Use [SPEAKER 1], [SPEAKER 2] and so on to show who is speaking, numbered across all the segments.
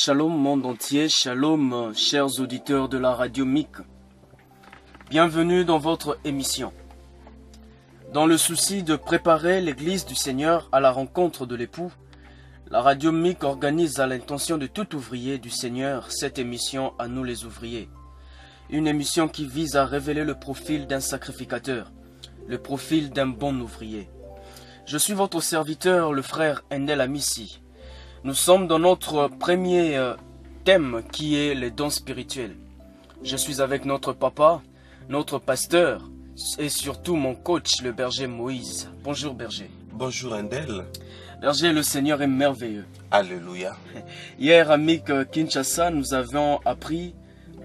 [SPEAKER 1] Shalom monde entier, shalom chers auditeurs de la radio MIC. Bienvenue dans votre émission. Dans le souci de préparer l'église du Seigneur à la rencontre de l'époux, la radio MIC organise à l'intention de tout ouvrier du Seigneur cette émission à nous les ouvriers. Une émission qui vise à révéler le profil d'un sacrificateur, le profil d'un bon ouvrier. Je suis votre serviteur, le frère Endel Amissi. Nous sommes dans notre premier thème qui est les dons spirituels. Je suis avec notre papa, notre pasteur et surtout mon coach, le berger Moïse. Bonjour berger.
[SPEAKER 2] Bonjour Endel.
[SPEAKER 1] Berger, le Seigneur est merveilleux.
[SPEAKER 2] Alléluia.
[SPEAKER 1] Hier à MIC Kinshasa, nous avons appris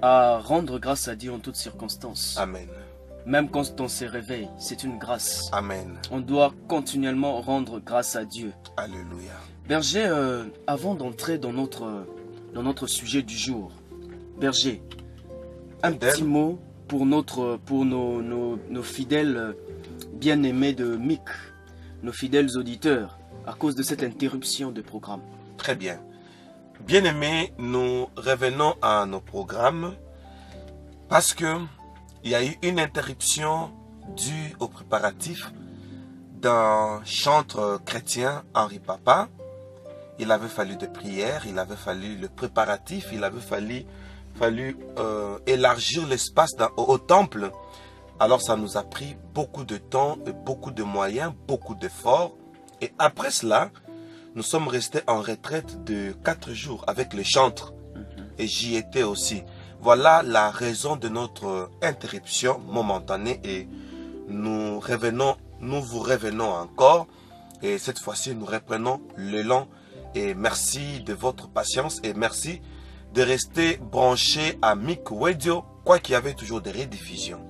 [SPEAKER 1] à rendre grâce à Dieu en toutes circonstances.
[SPEAKER 2] Amen.
[SPEAKER 1] Même quand on se réveille, c'est une grâce.
[SPEAKER 2] Amen.
[SPEAKER 1] On doit continuellement rendre grâce à Dieu.
[SPEAKER 2] Alléluia.
[SPEAKER 1] Berger, avant d'entrer dans notre sujet du jour, berger, un petit mot pour nos fidèles bien-aimés de MIC, nos fidèles auditeurs, à cause de cette interruption de programme.
[SPEAKER 2] Très bien. Bien-aimés, nous revenons à nos programmes parce que il y a eu une interruption due au préparatif d'un chantre chrétien, Henri Papa. Il avait fallu des prières, il avait fallu le préparatif, il avait fallu élargir l'espace au temple. Alors ça nous a pris beaucoup de temps, et beaucoup de moyens, beaucoup d'efforts. Et après cela, nous sommes restés en retraite de 4 jours avec les chantres. Et j'y étais aussi. Voilà la raison de notre interruption momentanée. Et nous vous revenons encore. Et cette fois-ci, nous reprenons l'élan. Et merci de votre patience et merci de rester branché à MIC Radio, quoi qu'il y avait toujours des rediffusions.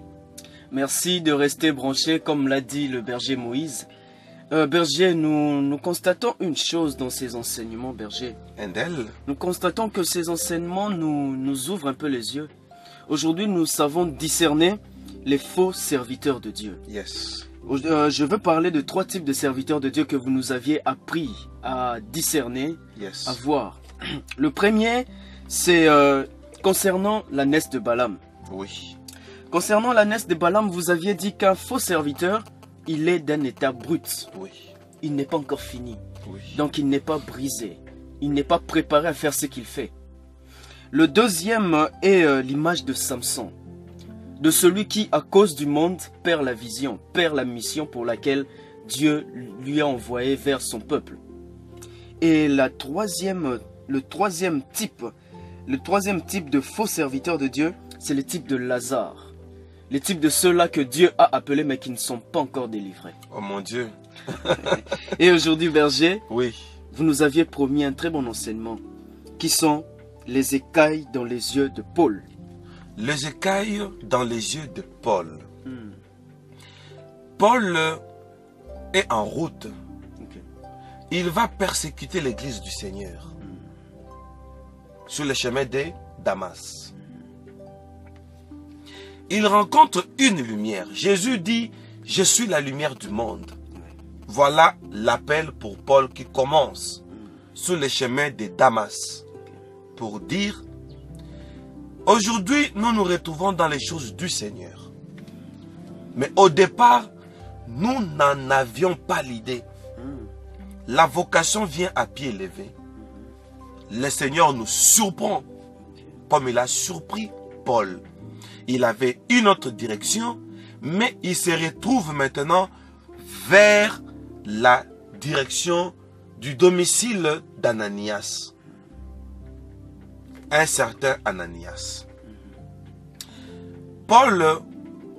[SPEAKER 1] Merci de rester branché, comme l'a dit le berger Moïse. Berger, nous constatons une chose dans ces enseignements, berger.
[SPEAKER 2] Endel.
[SPEAKER 1] Nous constatons que ces enseignements nous ouvrent un peu les yeux. Aujourd'hui, nous savons discerner les faux serviteurs de Dieu.
[SPEAKER 2] Yes.
[SPEAKER 1] Je veux parler de 3 types de serviteurs de Dieu que vous nous aviez appris à discerner,
[SPEAKER 2] Yes.
[SPEAKER 1] à voir. Le premier, c'est concernant l'ânesse de Balaam.
[SPEAKER 2] Oui.
[SPEAKER 1] Concernant l'ânesse de Balaam, vous aviez dit qu'un faux serviteur, il est d'un état brut.
[SPEAKER 2] Oui.
[SPEAKER 1] Il n'est pas encore fini.
[SPEAKER 2] Oui.
[SPEAKER 1] Donc il n'est pas brisé. Il n'est pas préparé à faire ce qu'il fait. Le deuxième est l'image de Samson. De celui qui, à cause du monde, perd la vision, perd la mission pour laquelle Dieu lui a envoyé vers son peuple. Et le troisième type de faux serviteurs de Dieu, c'est le type de Lazare. Le type de ceux-là que Dieu a appelés mais qui ne sont pas encore délivrés.
[SPEAKER 2] Oh mon Dieu.
[SPEAKER 1] Et aujourd'hui, berger,
[SPEAKER 2] Oui.
[SPEAKER 1] vous nous aviez promis un très bon enseignement, qui sont les écailles dans les yeux de Paul.
[SPEAKER 2] Les écailles dans les yeux de Paul. Paul est en route.
[SPEAKER 1] Okay.
[SPEAKER 2] Il va persécuter l'église du Seigneur sur le chemin de Damas. Il rencontre une lumière. Jésus dit, je suis la lumière du monde. Voilà l'appel pour Paul qui commence sur le chemin de Damas pour dire, aujourd'hui, nous nous retrouvons dans les choses du Seigneur. Mais au départ, nous n'en avions pas l'idée. La vocation vient à pied levé. Le Seigneur nous surprend, comme il a surpris Paul. Il avait une autre direction, mais il se retrouve maintenant vers la direction du domicile d'Ananias. Un certain Ananias. Paul,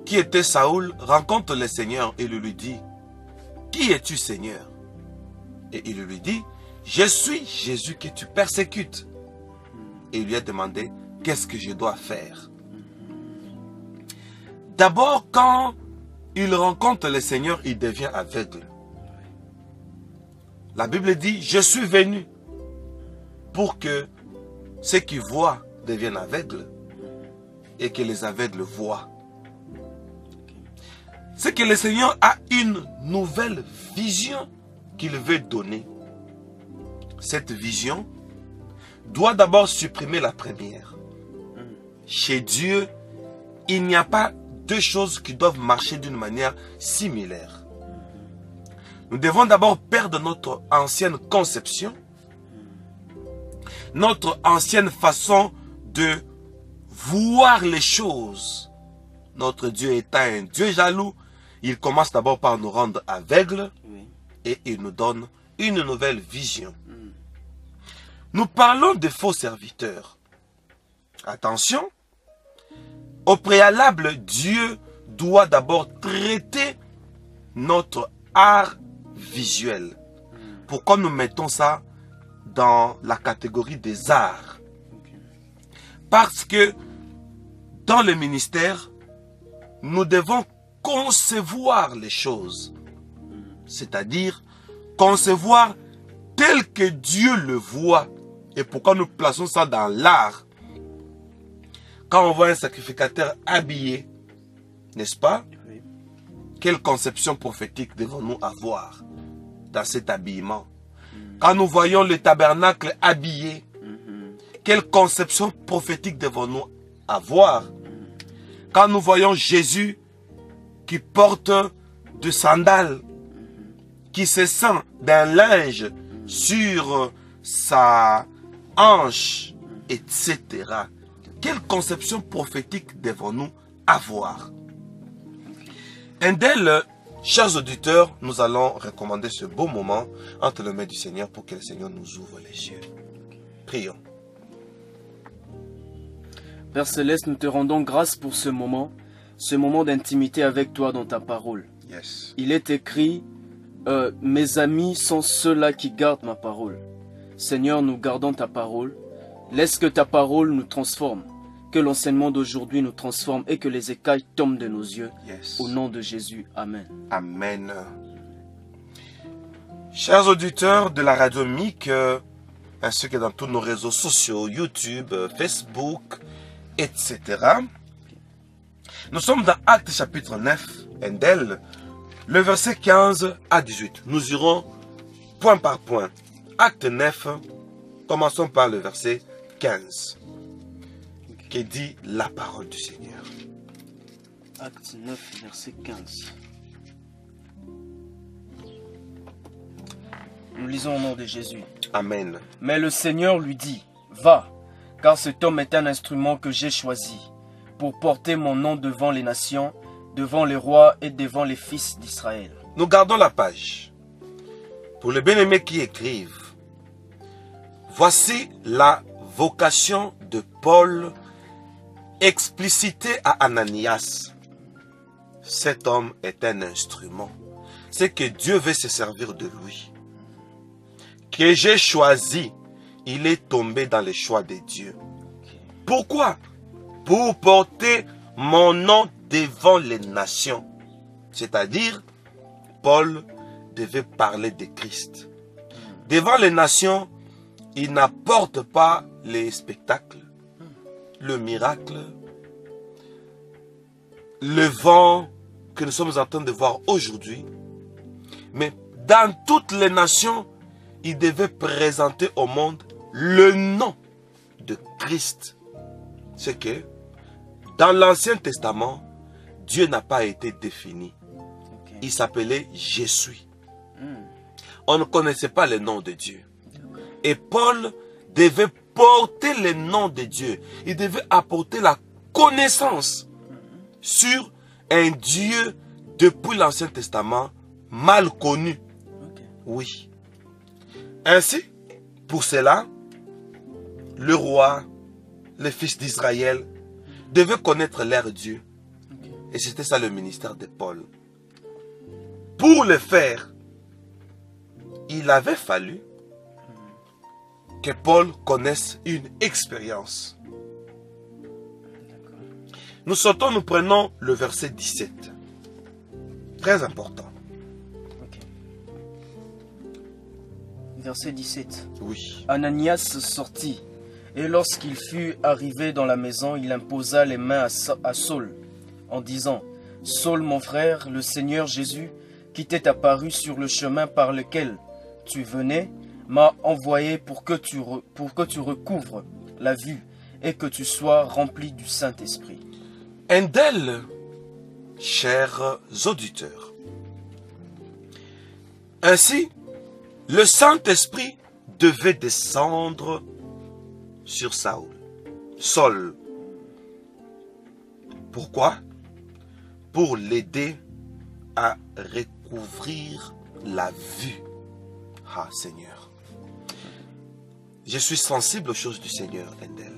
[SPEAKER 2] qui était Saoul, rencontre le Seigneur et lui dit, qui es-tu, Seigneur? Et il lui dit, je suis Jésus que tu persécutes. Et il lui a demandé, qu'est-ce que je dois faire? D'abord, quand il rencontre le Seigneur, il devient aveugle. La Bible dit, je suis venu pour que ceux qui voient deviennent aveugles et que les aveugles voient. C'est que le Seigneur a une nouvelle vision qu'il veut donner. Cette vision doit d'abord supprimer la première. Chez Dieu, il n'y a pas deux choses qui doivent marcher d'une manière similaire. Nous devons d'abord perdre notre ancienne conception, notre ancienne façon de voir les choses. Notre Dieu étant un Dieu jaloux, il commence d'abord par nous rendre aveugles et il nous donne une nouvelle vision. Nous parlons de faux serviteurs. Attention, au préalable, Dieu doit d'abord traiter notre art visuel. Pourquoi nous mettons ça dans la catégorie des arts? Parce que dans le ministère, nous devons concevoir les choses. C'est-à-dire concevoir tel que Dieu le voit. Et pourquoi nous plaçons ça dans l'art? Quand on voit un sacrificateur habillé, n'est-ce pas? Oui. Quelle conception prophétique devons-nous avoir dans cet habillement? Quand nous voyons le tabernacle habillé, quelle conception prophétique devons-nous avoir? Quand nous voyons Jésus qui porte de sandales, qui se sent d'un linge sur sa hanche, etc. Quelle conception prophétique devons-nous avoir? Chers auditeurs, nous allons recommander ce beau moment entre les mains du Seigneur pour que le Seigneur nous ouvre les yeux. Prions.
[SPEAKER 1] Père Céleste, nous te rendons grâce pour ce moment d'intimité avec toi dans ta parole.
[SPEAKER 2] Yes.
[SPEAKER 1] Il est écrit, mes amis sont ceux-là qui gardent ma parole. Seigneur, nous gardons ta parole. Laisse que ta parole nous transforme. Que l'enseignement d'aujourd'hui nous transforme et que les écailles tombent de nos yeux.
[SPEAKER 2] Yes.
[SPEAKER 1] Au nom de Jésus. Amen.
[SPEAKER 2] Amen. Chers auditeurs de la radio MIC, ainsi que dans tous nos réseaux sociaux, YouTube, Facebook, etc. Nous sommes dans Actes chapitre 9, Endel, le verset 15 à 18. Nous irons point par point. Acte 9, commençons par le verset 15, qui dit la parole du Seigneur.
[SPEAKER 1] Acte 9, verset 15. Nous lisons au nom de Jésus.
[SPEAKER 2] Amen.
[SPEAKER 1] Mais le Seigneur lui dit, va, car cet homme est un instrument que j'ai choisi pour porter mon nom devant les nations, devant les rois et devant les fils d'Israël.
[SPEAKER 2] Nous gardons la page. Pour les bien-aimés qui écrivent, voici la vocation de Paul explicitée à Ananias. Cet homme est un instrument. C'est que Dieu veut se servir de lui. Que j'ai choisi, il est tombé dans les choix de Dieu. Pourquoi? Pour porter mon nom devant les nations. C'est-à-dire, Paul devait parler de Christ. Devant les nations, il n'apporte pas les spectacles, le miracle, le vent que nous sommes en train de voir aujourd'hui. Mais dans toutes les nations, il devait présenter au monde le nom de Christ. C'est que dans l'Ancien Testament, Dieu n'a pas été défini. Il s'appelait Je suis. On ne connaissait pas le nom de Dieu. Et Paul devait porter le nom de Dieu. Il devait apporter la connaissance sur un Dieu depuis l'Ancien Testament mal connu. Oui. Ainsi, pour cela, le roi, les fils d'Israël devaient connaître leur Dieu. Et c'était ça le ministère de Paul. Pour le faire, il avait fallu que Paul connaisse une expérience. Nous sautons, nous prenons le verset 17. Très important.
[SPEAKER 1] Verset 17.
[SPEAKER 2] Oui.
[SPEAKER 1] Ananias sortit, et lorsqu'il fut arrivé dans la maison, il imposa les mains à Saul, en disant, « Saul, mon frère, le Seigneur Jésus, qui t'est apparu sur le chemin par lequel tu venais, m'a envoyé pour que tu recouvres la vue et que tu sois rempli du Saint-Esprit.
[SPEAKER 2] Indel, chers auditeurs. Ainsi, le Saint-Esprit devait descendre sur Saul. Pourquoi? Pour l'aider à recouvrir la vue. Ah Seigneur, je suis sensible aux choses du Seigneur, Endel.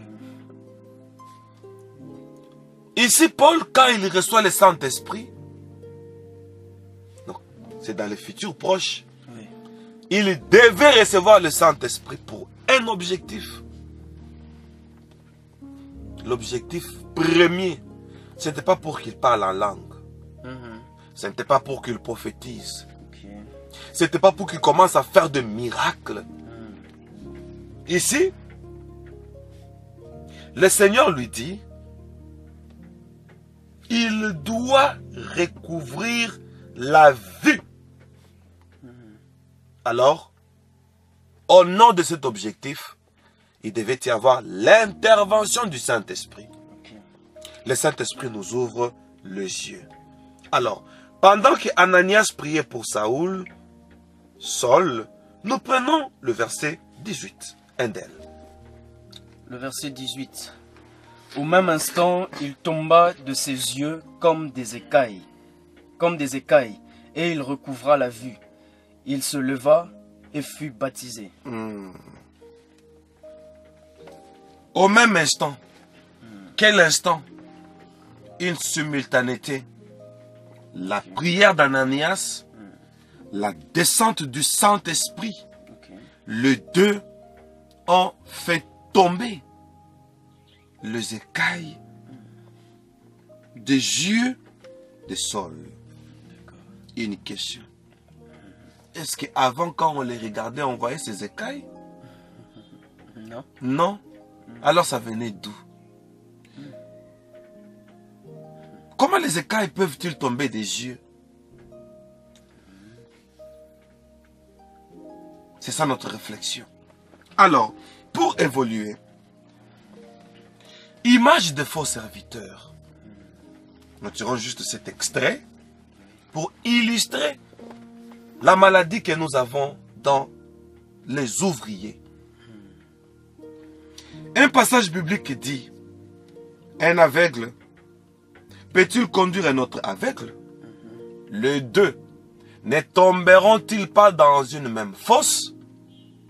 [SPEAKER 2] Ici, Paul, quand il reçoit le Saint-Esprit, c'est dans le futur proche,
[SPEAKER 1] Oui.
[SPEAKER 2] il devait recevoir le Saint-Esprit pour un objectif. L'objectif premier, ce n'était pas pour qu'il parle en langue. Ce n'était pas pour qu'il prophétise.
[SPEAKER 1] Okay.
[SPEAKER 2] Ce n'était pas pour qu'il commence à faire des miracles. Ici, le Seigneur lui dit, il doit recouvrir la vue. Alors, au nom de cet objectif, il devait y avoir l'intervention du Saint-Esprit.
[SPEAKER 1] Okay.
[SPEAKER 2] Le Saint-Esprit nous ouvre les yeux. Alors, pendant que Ananias priait pour Saul, nous prenons le verset 18. Indel.
[SPEAKER 1] Le verset 18. Au même instant, il tomba de ses yeux comme des écailles, et il recouvra la vue. Il se leva et fut baptisé.
[SPEAKER 2] Au même instant. Quel instant? Une simultanéité. La prière d'Ananias, la descente du Saint-Esprit.
[SPEAKER 1] Okay.
[SPEAKER 2] Les deux ont fait tomber les écailles des yeux de Saul. Une question. Est-ce qu'avant, quand on les regardait, on voyait ces écailles?
[SPEAKER 1] Non.
[SPEAKER 2] Non. Alors ça venait d'où? Comment les écailles peuvent-ils tomber des yeux? C'est ça notre réflexion. Alors, pour évoluer, image de faux serviteurs. Nous tirons juste cet extrait pour illustrer la maladie que nous avons dans les ouvriers. Un passage biblique dit, un aveugle peut-il conduire un autre aveugle? Les deux ne tomberont-ils pas dans une même fosse?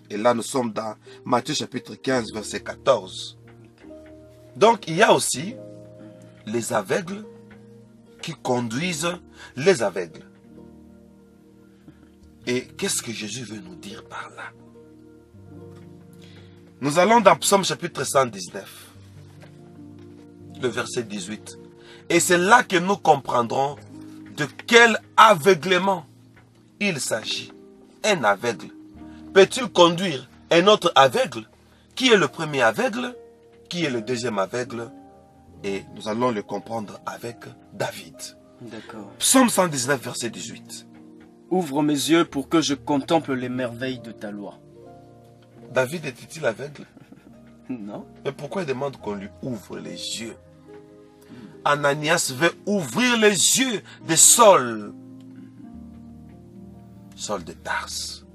[SPEAKER 2] Et là nous sommes dans Matthieu chapitre 15 verset 14. Donc il y a aussi les aveugles qui conduisent les aveugles. Et qu'est-ce que Jésus veut nous dire par là? Nous allons dans Psaume chapitre 119, le verset 18. Et c'est là que nous comprendrons de quel aveuglement il s'agit. Un aveugle peut-il conduire un autre aveugle? Qui est le premier aveugle? Qui est le deuxième aveugle? Et nous allons le comprendre avec David.
[SPEAKER 1] D'accord.
[SPEAKER 2] Psaume 119, verset 18.
[SPEAKER 1] Ouvre mes yeux pour que je contemple les merveilles de ta loi.
[SPEAKER 2] David était-il aveugle?
[SPEAKER 1] Non.
[SPEAKER 2] Mais pourquoi il demande qu'on lui ouvre les yeux? Ananias veut ouvrir les yeux de Saul. Saul de Tarse.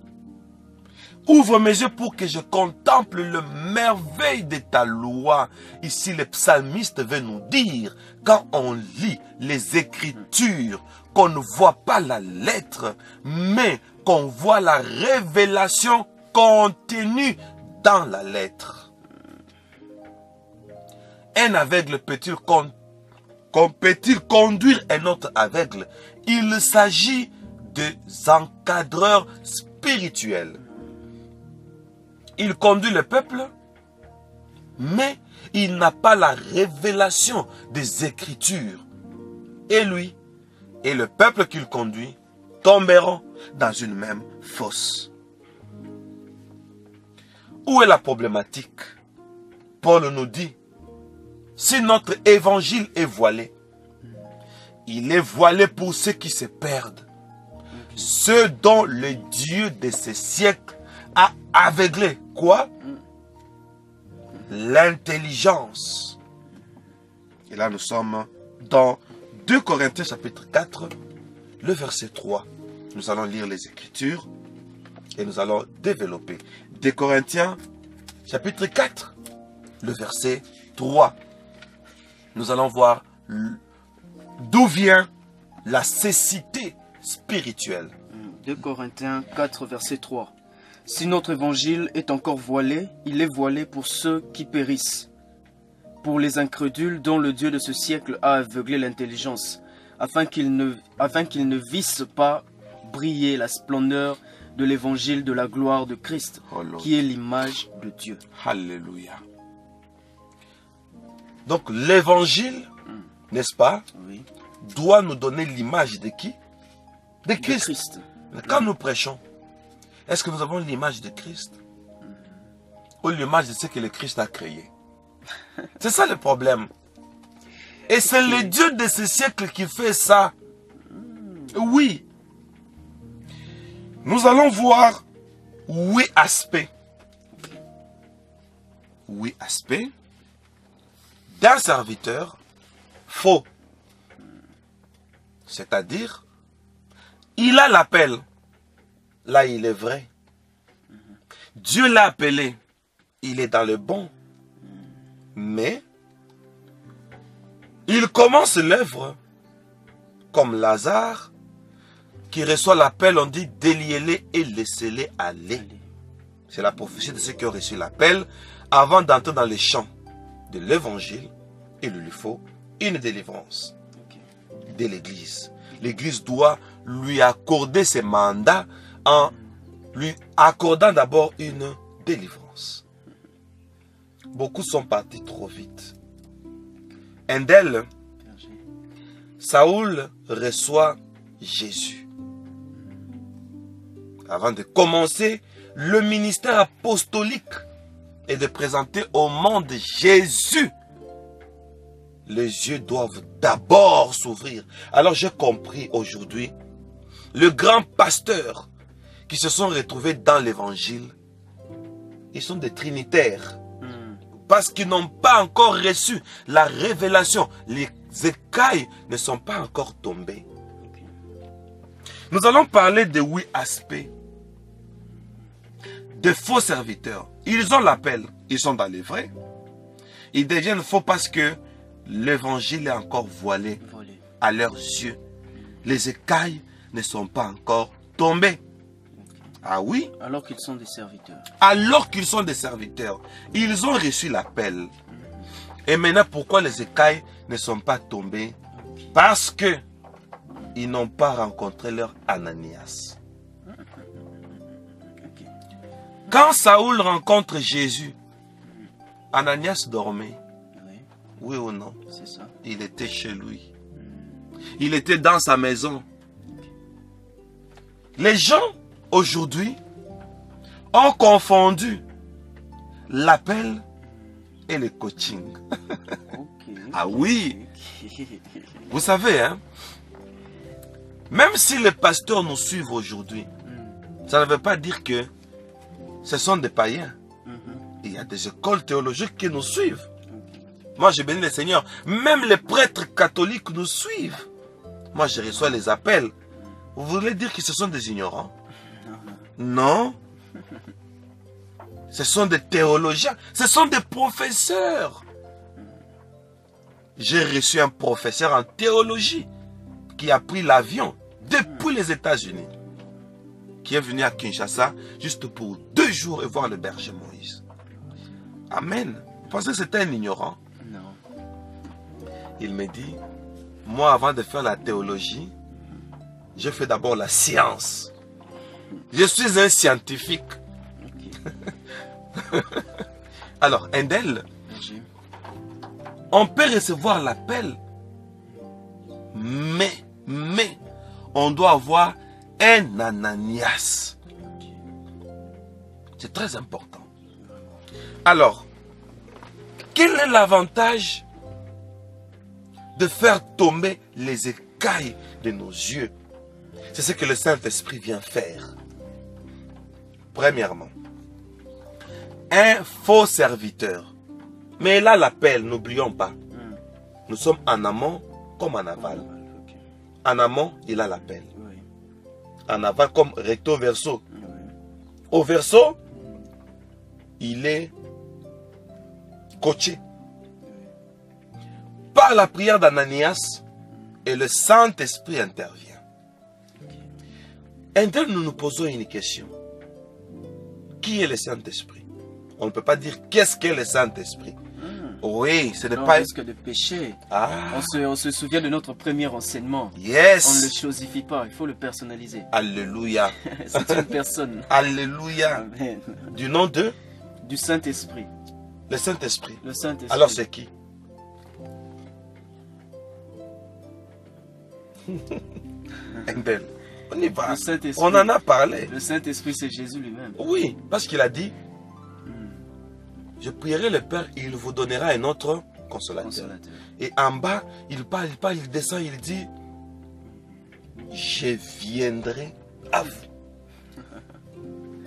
[SPEAKER 2] Ouvre mes yeux pour que je contemple le merveille de ta loi. Ici, le psalmiste veut nous dire, quand on lit les Écritures, qu'on ne voit pas la lettre, mais qu'on voit la révélation contenue dans la lettre. Un aveugle peut-il conduire un autre aveugle? Il s'agit des encadreurs spirituels. Il conduit le peuple, mais il n'a pas la révélation des Écritures. Et lui et le peuple qu'il conduit tomberont dans une même fosse. Où est la problématique? Paul nous dit, si notre évangile est voilé, il est voilé pour ceux qui se perdent, ceux dont le Dieu de ces siècles a aveuglé quoi? L'intelligence. Et là, nous sommes dans 2 Corinthiens chapitre 4, le verset 3. Nous allons lire les Écritures et nous allons développer. 2 Corinthiens chapitre 4, le verset 3. Nous allons voir d'où vient la cécité spirituelle.
[SPEAKER 1] 2 Corinthiens 4, verset 3. Si notre évangile est encore voilé, il est voilé pour ceux qui périssent, pour les incrédules dont le Dieu de ce siècle a aveuglé l'intelligence, afin qu'ils ne vissent pas briller la splendeur de l'évangile de la gloire de Christ, qui est l'image de Dieu.
[SPEAKER 2] Alléluia. Donc l'évangile, n'est-ce pas,
[SPEAKER 1] Oui.
[SPEAKER 2] doit nous donner l'image de qui? De
[SPEAKER 1] De
[SPEAKER 2] Christ.
[SPEAKER 1] Christ.
[SPEAKER 2] Quand nous prêchons, est-ce que nous avons l'image de Christ? Ou l'image de ce que le Christ a créé? C'est ça le problème. Et c'est le Dieu de ce siècle qui fait ça. Oui. Nous allons voir 8 aspects. 8 aspects d'un serviteur faux. C'est-à-dire, il a l'appel. Là, il est vrai. Dieu l'a appelé. Il est dans le bon. Mais, il commence l'œuvre comme Lazare qui reçoit l'appel. On dit déliez-les et laissez-les aller. C'est la prophétie de ceux qui ont reçu l'appel avant d'entrer dans les champs de l'évangile. Il lui faut une délivrance de l'Église. L'Église doit lui accorder ses mandats en lui accordant d'abord une délivrance. Beaucoup sont partis trop vite. Un d'elles, Saoul reçoit Jésus. Avant de commencer le ministère apostolique et de présenter au monde Jésus, les yeux doivent d'abord s'ouvrir. Alors j'ai compris aujourd'hui, le grand pasteur qui se sont retrouvés dans l'évangile, ils sont des trinitaires. Parce qu'ils n'ont pas encore reçu la révélation. Les écailles ne sont pas encore tombées. Nous allons parler de 8 aspects de faux serviteurs. Ils ont l'appel, ils sont dans les vrais. Ils deviennent faux parce que l'évangile est encore voilé à leurs yeux. Les écailles ne sont pas encore tombées. Ah oui?
[SPEAKER 1] Alors qu'ils sont des serviteurs.
[SPEAKER 2] Alors qu'ils sont des serviteurs. Ils ont reçu l'appel. Et maintenant, pourquoi les écailles ne sont pas tombées? Parce que ils n'ont pas rencontré leur Ananias. Quand Saoul rencontre Jésus, Ananias dormait. Oui ou non?
[SPEAKER 1] C'est ça.
[SPEAKER 2] Il était chez lui. Il était dans sa maison. Les gens aujourd'hui ont confondu l'appel et le coaching. Ah oui. Vous savez, hein? Même si les pasteurs nous suivent aujourd'hui, ça ne veut pas dire que ce sont des païens. Il y a des écoles théologiques qui nous suivent. Moi, je bénis le Seigneur. Même les prêtres catholiques nous suivent. Moi, je reçois les appels. Vous voulez dire que ce sont des ignorants? Non. Ce sont des théologiens. Ce sont des professeurs. J'ai reçu un professeur en théologie qui a pris l'avion depuis les États-Unis, qui est venu à Kinshasa juste pour 2 jours et voir le berger Moïse. Amen. Vous pensez que c'était un ignorant?
[SPEAKER 1] Non.
[SPEAKER 2] Il me dit, moi avant de faire la théologie, je fais d'abord la science. Je suis un scientifique. Alors, Indel, on peut recevoir l'appel, mais on doit avoir un Ananias. C'est très important. Alors, quel est l'avantage de faire tomber les écailles de nos yeux? C'est ce que le Saint-Esprit vient faire. Premièrement, un faux serviteur. Mais là, l'appel, n'oublions pas. Nous sommes en amont comme en aval.
[SPEAKER 1] Ok.
[SPEAKER 2] En amont, il a l'appel.
[SPEAKER 1] Oui.
[SPEAKER 2] En aval, comme recto verso.
[SPEAKER 1] Oui.
[SPEAKER 2] Au verso, il est coaché. Par la prière d'Ananias, et le Saint-Esprit intervient. Et donc, nous nous posons une question. Qui est le Saint-Esprit? On ne peut pas dire qu'est-ce qu'est le Saint-Esprit. Oui, ce n'est
[SPEAKER 1] Non,
[SPEAKER 2] pas...
[SPEAKER 1] risque de péché.
[SPEAKER 2] Ah,
[SPEAKER 1] On se souvient de notre premier enseignement. On ne le
[SPEAKER 2] yes.
[SPEAKER 1] chosifie pas, il faut le personnaliser.
[SPEAKER 2] Alléluia.
[SPEAKER 1] C'est une personne.
[SPEAKER 2] Alléluia.
[SPEAKER 1] Amen.
[SPEAKER 2] Du nom de
[SPEAKER 1] Du Saint-Esprit.
[SPEAKER 2] le Saint-Esprit.
[SPEAKER 1] Le Saint-Esprit.
[SPEAKER 2] Alors c'est qui? Endel. On y va.
[SPEAKER 1] Le Saint-Esprit.
[SPEAKER 2] On en a parlé.
[SPEAKER 1] Le Saint-Esprit, c'est Jésus lui-même.
[SPEAKER 2] Oui, parce qu'il a dit, je prierai le Père, il vous donnera un autre consolateur.
[SPEAKER 1] Consolateur.
[SPEAKER 2] Et en bas, il parle, il descend, il dit, je viendrai à vous.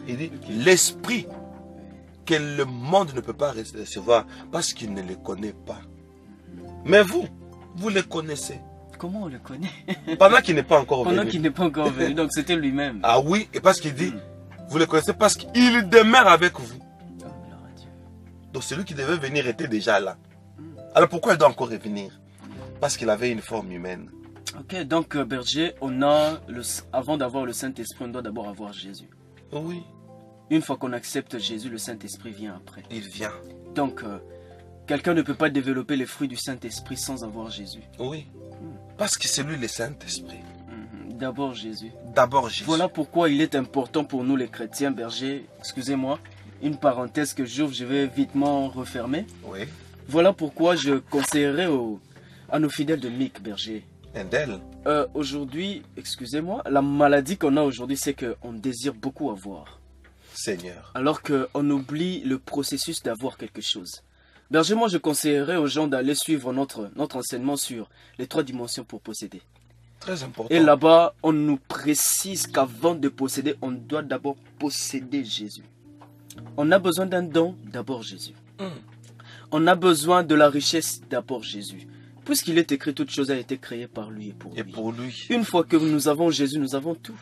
[SPEAKER 2] Il dit, l'esprit que le monde ne peut pas recevoir parce qu'il ne le connaît pas. Mais vous le connaissez.
[SPEAKER 1] Comment on le connaît?
[SPEAKER 2] Pendant qu'il n'est pas encore
[SPEAKER 1] Pendant
[SPEAKER 2] venu.
[SPEAKER 1] qu'il n'est pas encore venu. Donc c'était lui-même.
[SPEAKER 2] Ah oui, et parce qu'il dit, vous le connaissez parce qu'il demeure avec vous.
[SPEAKER 1] Oh, gloire à Dieu.
[SPEAKER 2] Donc celui qui devait venir était déjà là. Alors pourquoi il doit encore revenir? Parce qu'il avait une forme humaine.
[SPEAKER 1] Ok, donc berger, on a avant d'avoir le Saint-Esprit, on doit d'abord avoir Jésus.
[SPEAKER 2] Oui,
[SPEAKER 1] Une fois qu'on accepte Jésus, le Saint-Esprit vient après.
[SPEAKER 2] il vient.
[SPEAKER 1] Donc, quelqu'un ne peut pas développer les fruits du Saint-Esprit sans avoir Jésus.
[SPEAKER 2] Oui, parce que c'est lui le Saint-Esprit.
[SPEAKER 1] D'abord Jésus.
[SPEAKER 2] D'abord Jésus.
[SPEAKER 1] Voilà pourquoi il est important pour nous les chrétiens, berger. Excusez-moi, une parenthèse que j'ouvre, je vais vitement refermer.
[SPEAKER 2] Oui,
[SPEAKER 1] Voilà pourquoi je conseillerais à nos fidèles de Mick, berger.
[SPEAKER 2] Endel.
[SPEAKER 1] Aujourd'hui, excusez-moi, la maladie qu'on a aujourd'hui, c'est qu'on désire beaucoup avoir.
[SPEAKER 2] Seigneur.
[SPEAKER 1] Alors qu'on oublie le processus d'avoir quelque chose. Berger, moi je conseillerais aux gens d'aller suivre notre enseignement sur les 3 dimensions pour posséder.
[SPEAKER 2] Très important.
[SPEAKER 1] Et là-bas, on nous précise qu'avant de posséder, on doit d'abord posséder Jésus. On a besoin d'un don, d'abord Jésus. On a besoin de la richesse, d'abord Jésus. Puisqu'il est écrit, toute chose a été créée par lui et pour lui.
[SPEAKER 2] Et pour lui,
[SPEAKER 1] Une fois que nous avons Jésus, nous avons tout.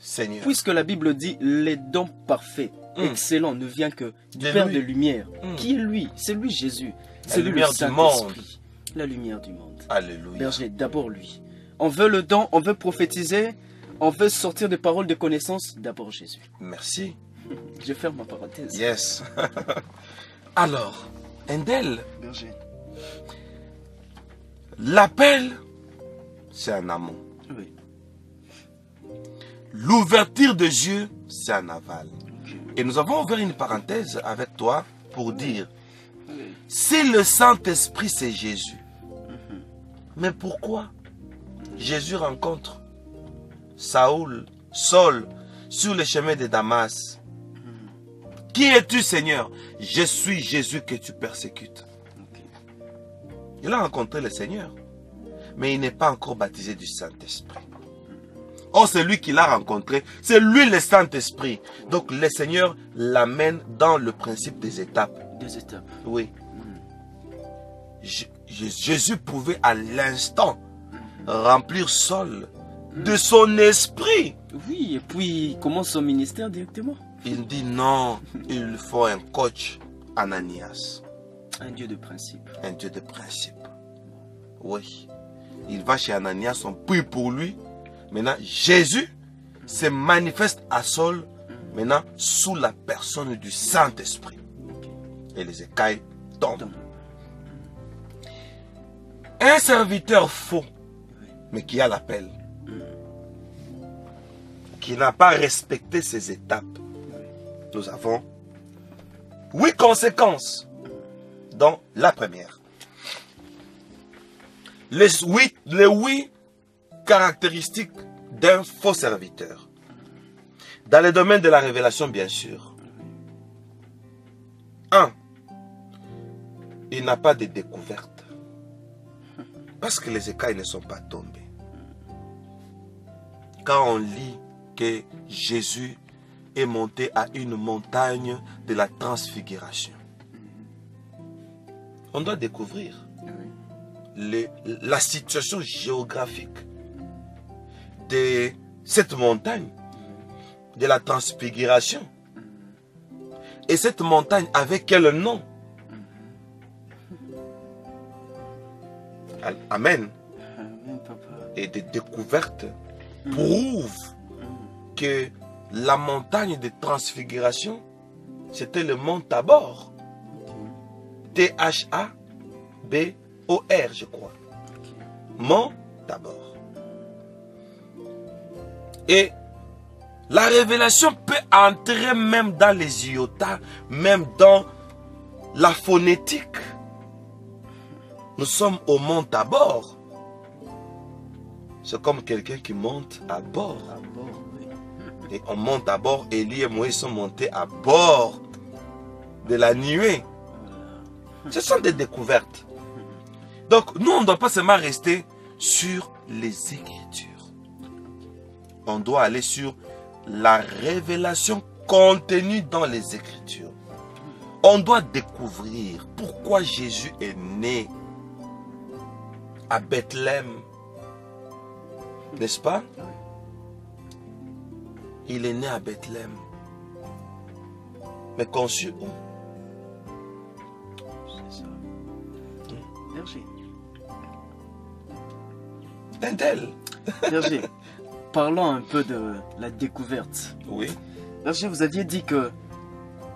[SPEAKER 2] Seigneur.
[SPEAKER 1] Puisque la Bible dit, les dons parfaits, excellents, ne viennent que du
[SPEAKER 2] De
[SPEAKER 1] Père
[SPEAKER 2] lui.
[SPEAKER 1] de lumière. Qui est lui? C'est lui Jésus. C'est lui le
[SPEAKER 2] lumière du
[SPEAKER 1] Saint-Esprit. La lumière du monde.
[SPEAKER 2] Alléluia.
[SPEAKER 1] Berger, d'abord lui. On veut le don, on veut prophétiser, on veut sortir des paroles de connaissance, d'abord Jésus.
[SPEAKER 2] Merci.
[SPEAKER 1] Je ferme ma parenthèse.
[SPEAKER 2] Yes. Alors, Endel,
[SPEAKER 1] Berger.
[SPEAKER 2] l'appel, c'est un amont.
[SPEAKER 1] Oui.
[SPEAKER 2] L'ouverture de Dieu, c'est un aval.
[SPEAKER 1] Ok.
[SPEAKER 2] Et nous avons ouvert une parenthèse avec toi pour dire,
[SPEAKER 1] Oui.
[SPEAKER 2] si le Saint-Esprit c'est Jésus, mais pourquoi Jésus rencontre Saul sur le chemin de Damas? Qui es-tu, Seigneur? Je suis Jésus que tu persécutes.
[SPEAKER 1] Ok.
[SPEAKER 2] Il a rencontré le Seigneur, mais il n'est pas encore baptisé du Saint-Esprit. Or, c'est lui qui l'a rencontré, c'est lui le Saint-Esprit. Donc, le Seigneur l'amène dans le principe des étapes.
[SPEAKER 1] 2 étapes.
[SPEAKER 2] Oui. Jésus pouvait à l'instant remplir Saul de son esprit.
[SPEAKER 1] Oui, et puis il commence son ministère directement.
[SPEAKER 2] Il dit non, il faut un coach, Ananias,
[SPEAKER 1] Un Dieu de principe.
[SPEAKER 2] un Dieu de principe. Oui. Il va chez Ananias, on prie pour lui. Maintenant, Jésus se manifeste à Saul, maintenant, sous la personne du Saint-Esprit. Et les écailles tombent. Un serviteur faux, mais qui a l'appel, qui n'a pas respecté ces étapes, nous avons 8 conséquences, dont la première. Les 8 caractéristiques d'un faux serviteur. Dans le domaine de la révélation, bien sûr. 1. Il n'a pas de découverte. Parce que les écailles ne sont pas tombées. Quand on lit que Jésus est monté à une montagne de la transfiguration. On doit découvrir la situation géographique de cette montagne de la transfiguration. Et cette montagne avait quel nom? Amen.
[SPEAKER 1] Amen, papa.
[SPEAKER 2] Et des découvertes prouvent que la montagne de transfiguration, c'était le mont Tabor. T-H-A-B-O-R, je crois. Mont Tabor. Et la révélation peut entrer même dans les iotas, même dans la phonétique. Nous sommes au mont Tabor. C'est comme quelqu'un qui monte à bord.
[SPEAKER 1] À bord, oui.
[SPEAKER 2] Et on monte à bord. Élie et Moïse sont montés à bord de la nuée. Ce sont des découvertes. Donc, nous, on ne doit pas seulement rester sur les Écritures. On doit aller sur la révélation contenue dans les Écritures. On doit découvrir pourquoi Jésus est né à Bethléem. N'est-ce pas? Il est né à Bethléem. Mais conçu où?
[SPEAKER 1] C'est ça. Berger.
[SPEAKER 2] Tintel.
[SPEAKER 1] Berger, parlons un peu de la découverte.
[SPEAKER 2] Oui.
[SPEAKER 1] Berger, vous aviez dit que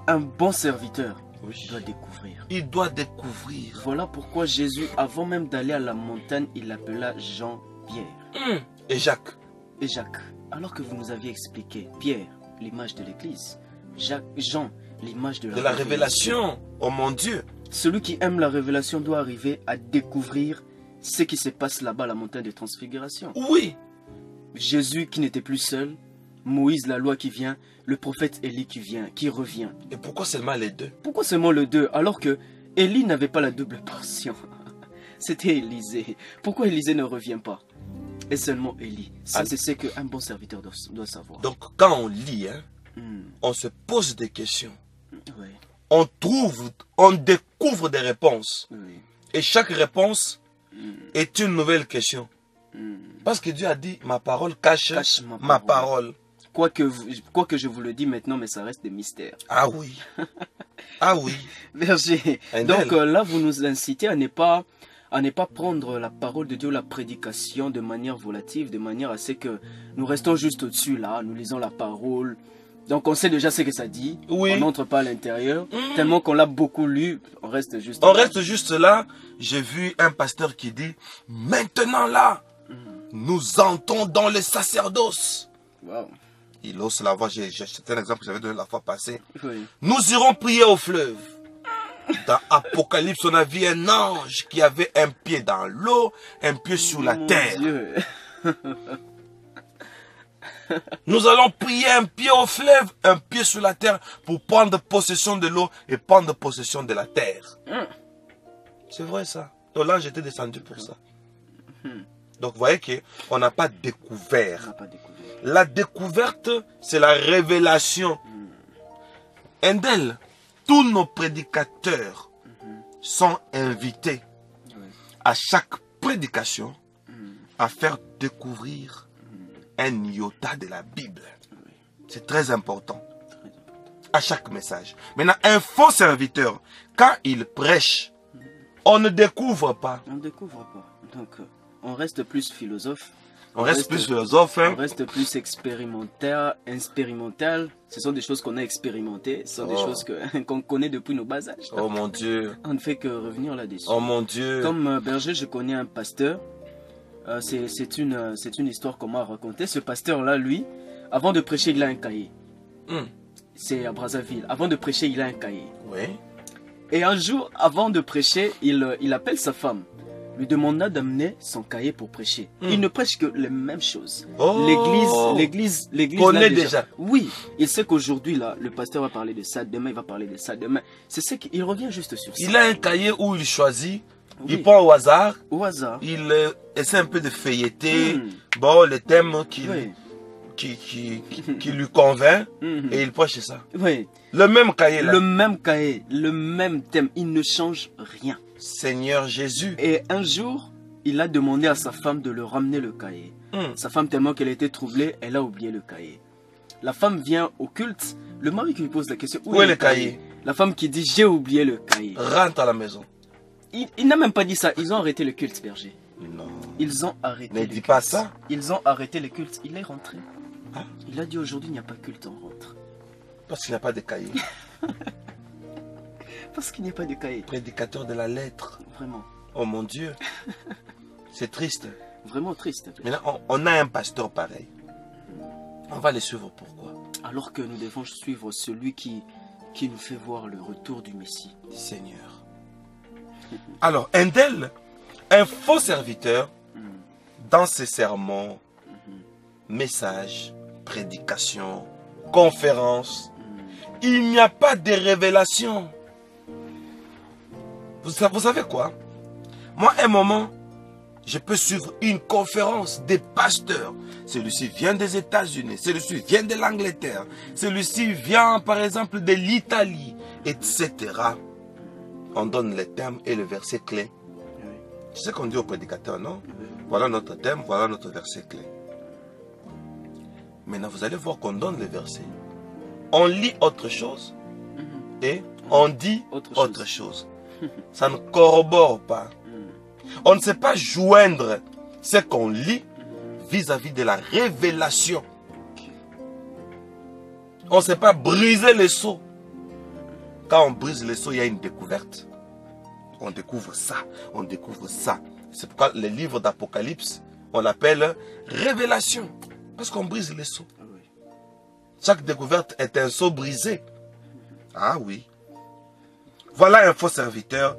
[SPEAKER 1] un bon serviteur
[SPEAKER 2] Oui.
[SPEAKER 1] doit découvrir.
[SPEAKER 2] Il doit découvrir.
[SPEAKER 1] Voilà pourquoi Jésus, avant même d'aller à la montagne, il appela Jean-Pierre
[SPEAKER 2] Et Jacques.
[SPEAKER 1] et Jacques. Alors que vous nous aviez expliqué, Pierre, l'image de l'Église, Jean, l'image de
[SPEAKER 2] De la révélation. Oh mon Dieu.
[SPEAKER 1] Celui qui aime la révélation doit arriver à découvrir ce qui se passe là-bas à la montagne de transfiguration.
[SPEAKER 2] Oui.
[SPEAKER 1] Jésus qui n'était plus seul, Moïse, la loi qui vient, le prophète Élie qui vient, qui revient.
[SPEAKER 2] Et pourquoi seulement les deux?
[SPEAKER 1] Pourquoi seulement le deux alors que Élie n'avait pas la double portion? C'était Élisée. Pourquoi Élisée ne revient pas? Et seulement Élie. Ça, c'est ce qu'un bon serviteur doit savoir.
[SPEAKER 2] Donc quand on lit, hein,
[SPEAKER 1] Hmm.
[SPEAKER 2] on se pose des questions.
[SPEAKER 1] Oui,
[SPEAKER 2] On découvre des réponses.
[SPEAKER 1] oui.
[SPEAKER 2] Et chaque réponse est une nouvelle question.
[SPEAKER 1] Hmm.
[SPEAKER 2] Parce que Dieu a dit, ma parole cache,
[SPEAKER 1] Cache
[SPEAKER 2] ma parole.
[SPEAKER 1] Quoique je vous le dis maintenant, mais ça reste des mystères.
[SPEAKER 2] Ah oui. Ah oui.
[SPEAKER 1] Berger,
[SPEAKER 2] Un
[SPEAKER 1] donc
[SPEAKER 2] bel.
[SPEAKER 1] là, vous nous incitez à ne pas prendre la parole de Dieu, la prédication de manière volative, de manière à ce que nous restons juste au-dessus là, nous lisons la parole. Donc on sait déjà ce que ça dit,
[SPEAKER 2] Oui.
[SPEAKER 1] on n'entre pas à l'intérieur, tellement qu'on l'a beaucoup lu, on reste juste
[SPEAKER 2] On
[SPEAKER 1] là.
[SPEAKER 2] reste juste là. J'ai vu un pasteur qui dit, maintenant là, nous entrons dans le sacerdoce.
[SPEAKER 1] Wow.
[SPEAKER 2] Il hausse la voix. C'est un exemple que j'avais donné la fois passée.
[SPEAKER 1] Oui.
[SPEAKER 2] Nous irons prier au fleuve. Dans Apocalypse, on a vu un ange qui avait un pied dans l'eau, un pied sur la
[SPEAKER 1] Mon
[SPEAKER 2] terre.
[SPEAKER 1] Dieu.
[SPEAKER 2] Nous allons prier un pied au fleuve, un pied sur la terre pour prendre possession de l'eau et prendre possession de la terre. C'est vrai ça. Donc là, j'étais descendu pour ça. Donc vous voyez qu'on n'a pas
[SPEAKER 1] On
[SPEAKER 2] découvert.
[SPEAKER 1] n'a pas découvert.
[SPEAKER 2] La découverte, c'est la révélation. Endel, tous nos prédicateurs sont invités
[SPEAKER 1] Oui.
[SPEAKER 2] à chaque prédication à faire découvrir un iota de la Bible. C'est très important. À chaque message. Maintenant, un faux serviteur, quand il prêche, on ne découvre pas.
[SPEAKER 1] On ne découvre pas. Donc on reste plus philosophe.
[SPEAKER 2] On reste plus philosophe.
[SPEAKER 1] On reste plus expérimental. Ce sont des choses qu'on a expérimentées. Ce sont des choses qu'on connaît depuis nos bas âges.
[SPEAKER 2] Oh mon Dieu.
[SPEAKER 1] On ne fait que revenir là-dessus.
[SPEAKER 2] Oh mon Dieu.
[SPEAKER 1] Comme berger, je connais un pasteur. C'est une histoire qu'on m'a racontée. Ce pasteur-là, lui, avant de prêcher, il a un cahier. C'est à Brazzaville. Avant de prêcher, il a un cahier.
[SPEAKER 2] Oui. Et
[SPEAKER 1] un jour, avant de prêcher, il appelle sa femme. Lui demanda d'amener son cahier pour prêcher. Il ne prêche que les mêmes choses.
[SPEAKER 2] Oh.
[SPEAKER 1] L'église
[SPEAKER 2] connaît déjà.
[SPEAKER 1] Oui, il sait qu'aujourd'hui là, le pasteur va parler de ça, demain il va parler de ça, demain. C'est ce qu'il revient juste sur ça.
[SPEAKER 2] Il a un cahier où il choisit,
[SPEAKER 1] Oui.
[SPEAKER 2] il prend au hasard,
[SPEAKER 1] Au hasard.
[SPEAKER 2] il essaie un peu de feuilleter, bon, les thèmes qu'il qui lui convainc et il prêche ça.
[SPEAKER 1] Oui.
[SPEAKER 2] Le même cahier là.
[SPEAKER 1] Le même cahier, le même thème. Il ne change rien.
[SPEAKER 2] Seigneur Jésus.
[SPEAKER 1] Et un jour, il a demandé à sa femme de le ramener le cahier. Sa femme, tellement qu'elle était troublée, elle a oublié le cahier. La femme vient au culte. Le mari qui lui pose la question, où est le cahier? La femme qui dit, j'ai oublié le cahier.
[SPEAKER 2] Rentre à la maison.
[SPEAKER 1] Il n'a même pas dit ça. Ils ont arrêté le culte, berger.
[SPEAKER 2] Non.
[SPEAKER 1] Ils ont arrêté
[SPEAKER 2] Ne
[SPEAKER 1] le
[SPEAKER 2] dis
[SPEAKER 1] culte.
[SPEAKER 2] pas ça.
[SPEAKER 1] Ils ont arrêté le culte. Il est rentré.
[SPEAKER 2] Hein?
[SPEAKER 1] Il a dit, aujourd'hui, il n'y a pas culte, on rentre.
[SPEAKER 2] Parce qu'il n'y a pas de cahier.
[SPEAKER 1] Parce qu'il n'y a pas de cahier.
[SPEAKER 2] Prédicateur de la lettre.
[SPEAKER 1] Vraiment.
[SPEAKER 2] Oh mon Dieu. C'est triste.
[SPEAKER 1] Vraiment triste.
[SPEAKER 2] Maintenant, on a un pasteur pareil. On va le suivre pourquoi?
[SPEAKER 1] Alors que nous devons suivre celui qui nous fait voir le retour du Messie.
[SPEAKER 2] Seigneur. Alors, Endel, un faux serviteur, dans ses sermons, messages, prédications, conférences, il n'y a pas de révélation. Vous savez quoi? Moi, à un moment, je peux suivre une conférence des pasteurs. Celui-ci vient des États-Unis, celui-ci vient de l'Angleterre, celui-ci vient par exemple de l'Italie, etc. On donne les thèmes et le verset clé. C'est ce qu'on dit au prédicateur, non? Voilà notre thème, voilà notre verset clé. Maintenant, vous allez voir qu'on donne les versets. On lit autre chose et on dit autre chose. Ça ne corrobore pas. On ne sait pas joindre ce qu'on lit vis-à-vis de la révélation. On ne sait pas briser les seaux. Quand on brise les seaux, il y a une découverte. On découvre ça, on découvre ça. C'est pourquoi le livre d'Apocalypse, on l'appelle révélation. Parce qu'on brise les seaux. Chaque découverte est un seau brisé. Ah oui. Voilà un faux serviteur.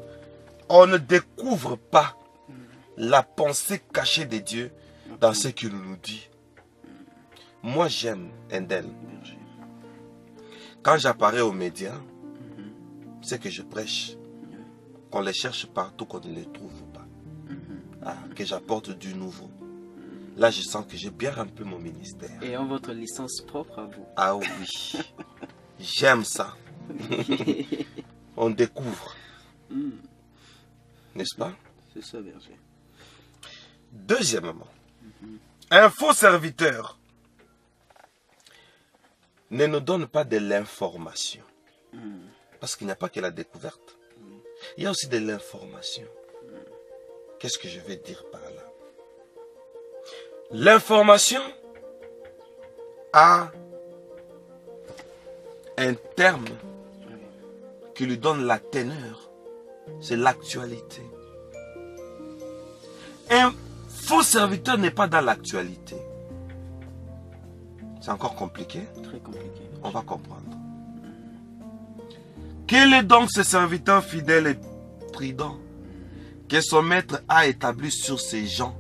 [SPEAKER 2] On ne découvre pas la pensée cachée de Dieu dans ce qu'il nous dit. Moi, j'aime Endel. Quand j'apparais aux médias, c'est que je prêche. Qu'on les cherche partout, qu'on ne les trouve pas. Ah, que j'apporte du nouveau. Là, je sens que j'ai bien rempli mon ministère.
[SPEAKER 1] Et en votre licence propre à vous.
[SPEAKER 2] Ah oui. J'aime ça. On découvre. N'est-ce pas?
[SPEAKER 1] C'est ça, berger.
[SPEAKER 2] Deuxièmement, un faux serviteur ne nous donne pas de l'information. Parce qu'il n'y a pas que la découverte. Il y a aussi de l'information. Qu'est-ce que je vais dire par là? L'information a un terme qui lui donne la teneur. C'est l'actualité. Un faux serviteur n'est pas dans l'actualité. C'est encore compliqué?
[SPEAKER 1] Très compliqué.
[SPEAKER 2] On va comprendre. Quel est donc ce serviteur fidèle et prudent que son maître a établi sur ces gens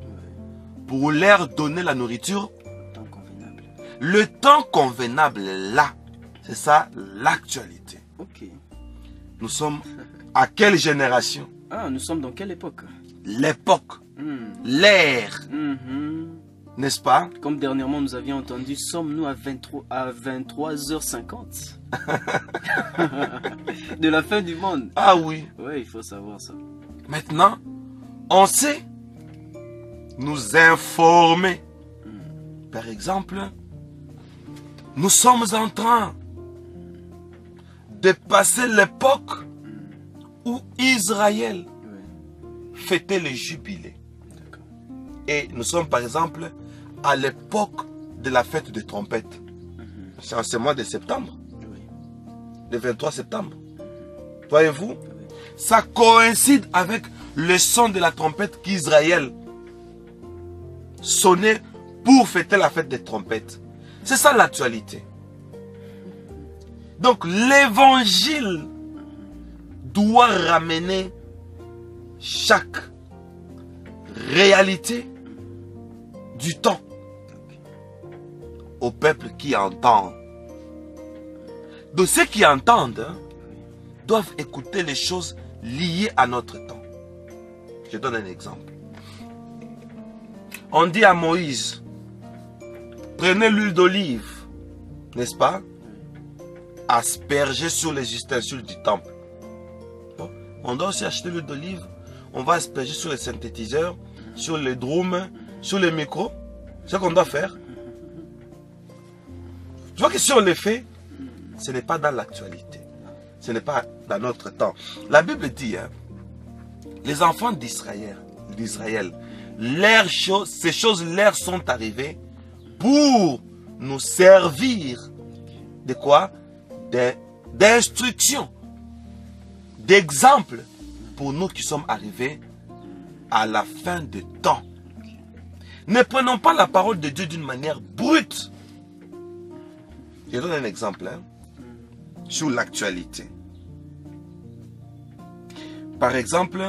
[SPEAKER 2] pour leur donner la nourriture?
[SPEAKER 1] Temps convenable.
[SPEAKER 2] Le temps convenable là, c'est ça l'actualité.
[SPEAKER 1] Ok.
[SPEAKER 2] Nous sommes à quelle génération?
[SPEAKER 1] Ah, nous sommes dans quelle époque?
[SPEAKER 2] L'époque, l'ère, n'est-ce pas?
[SPEAKER 1] Comme dernièrement nous avions entendu, sommes-nous à 23h50 de la fin du monde?
[SPEAKER 2] Ah oui.
[SPEAKER 1] Oui, il faut savoir ça.
[SPEAKER 2] Maintenant, on sait nous informer. Par exemple, nous sommes en train de passer l'époque où Israël fêtait le jubilé. Et nous sommes par exemple à l'époque de la fête des trompettes. C'est en ce mois de septembre. Le 23 septembre. Voyez-vous? Ça coïncide avec le son de la trompette qu'Israël sonnait pour fêter la fête des trompettes. C'est ça l'actualité. Donc l'évangile doit ramener chaque réalité du temps au peuple qui entend. Donc ceux qui entendent doivent écouter les choses liées à notre temps. Je donne un exemple. On dit à Moïse, Prenez l'huile d'olive, n'est-ce pas? Aspergez sur les ustensiles du temple. Bon. On doit aussi acheter l'huile d'olive. On va asperger sur les synthétiseurs, sur les drums, sur les micros. C'est ce qu'on doit faire. Tu vois que si on le fait, ce n'est pas dans l'actualité. Ce n'est pas dans notre temps. La Bible dit, hein, les enfants d'Israël, ces choses leur sont arrivées pour nous servir de quoi? D'instruction, d'exemple pour nous qui sommes arrivés à la fin de temps. Ne prenons pas la parole de Dieu d'une manière brute. Je donne un exemple hein, sur l'actualité. Par exemple,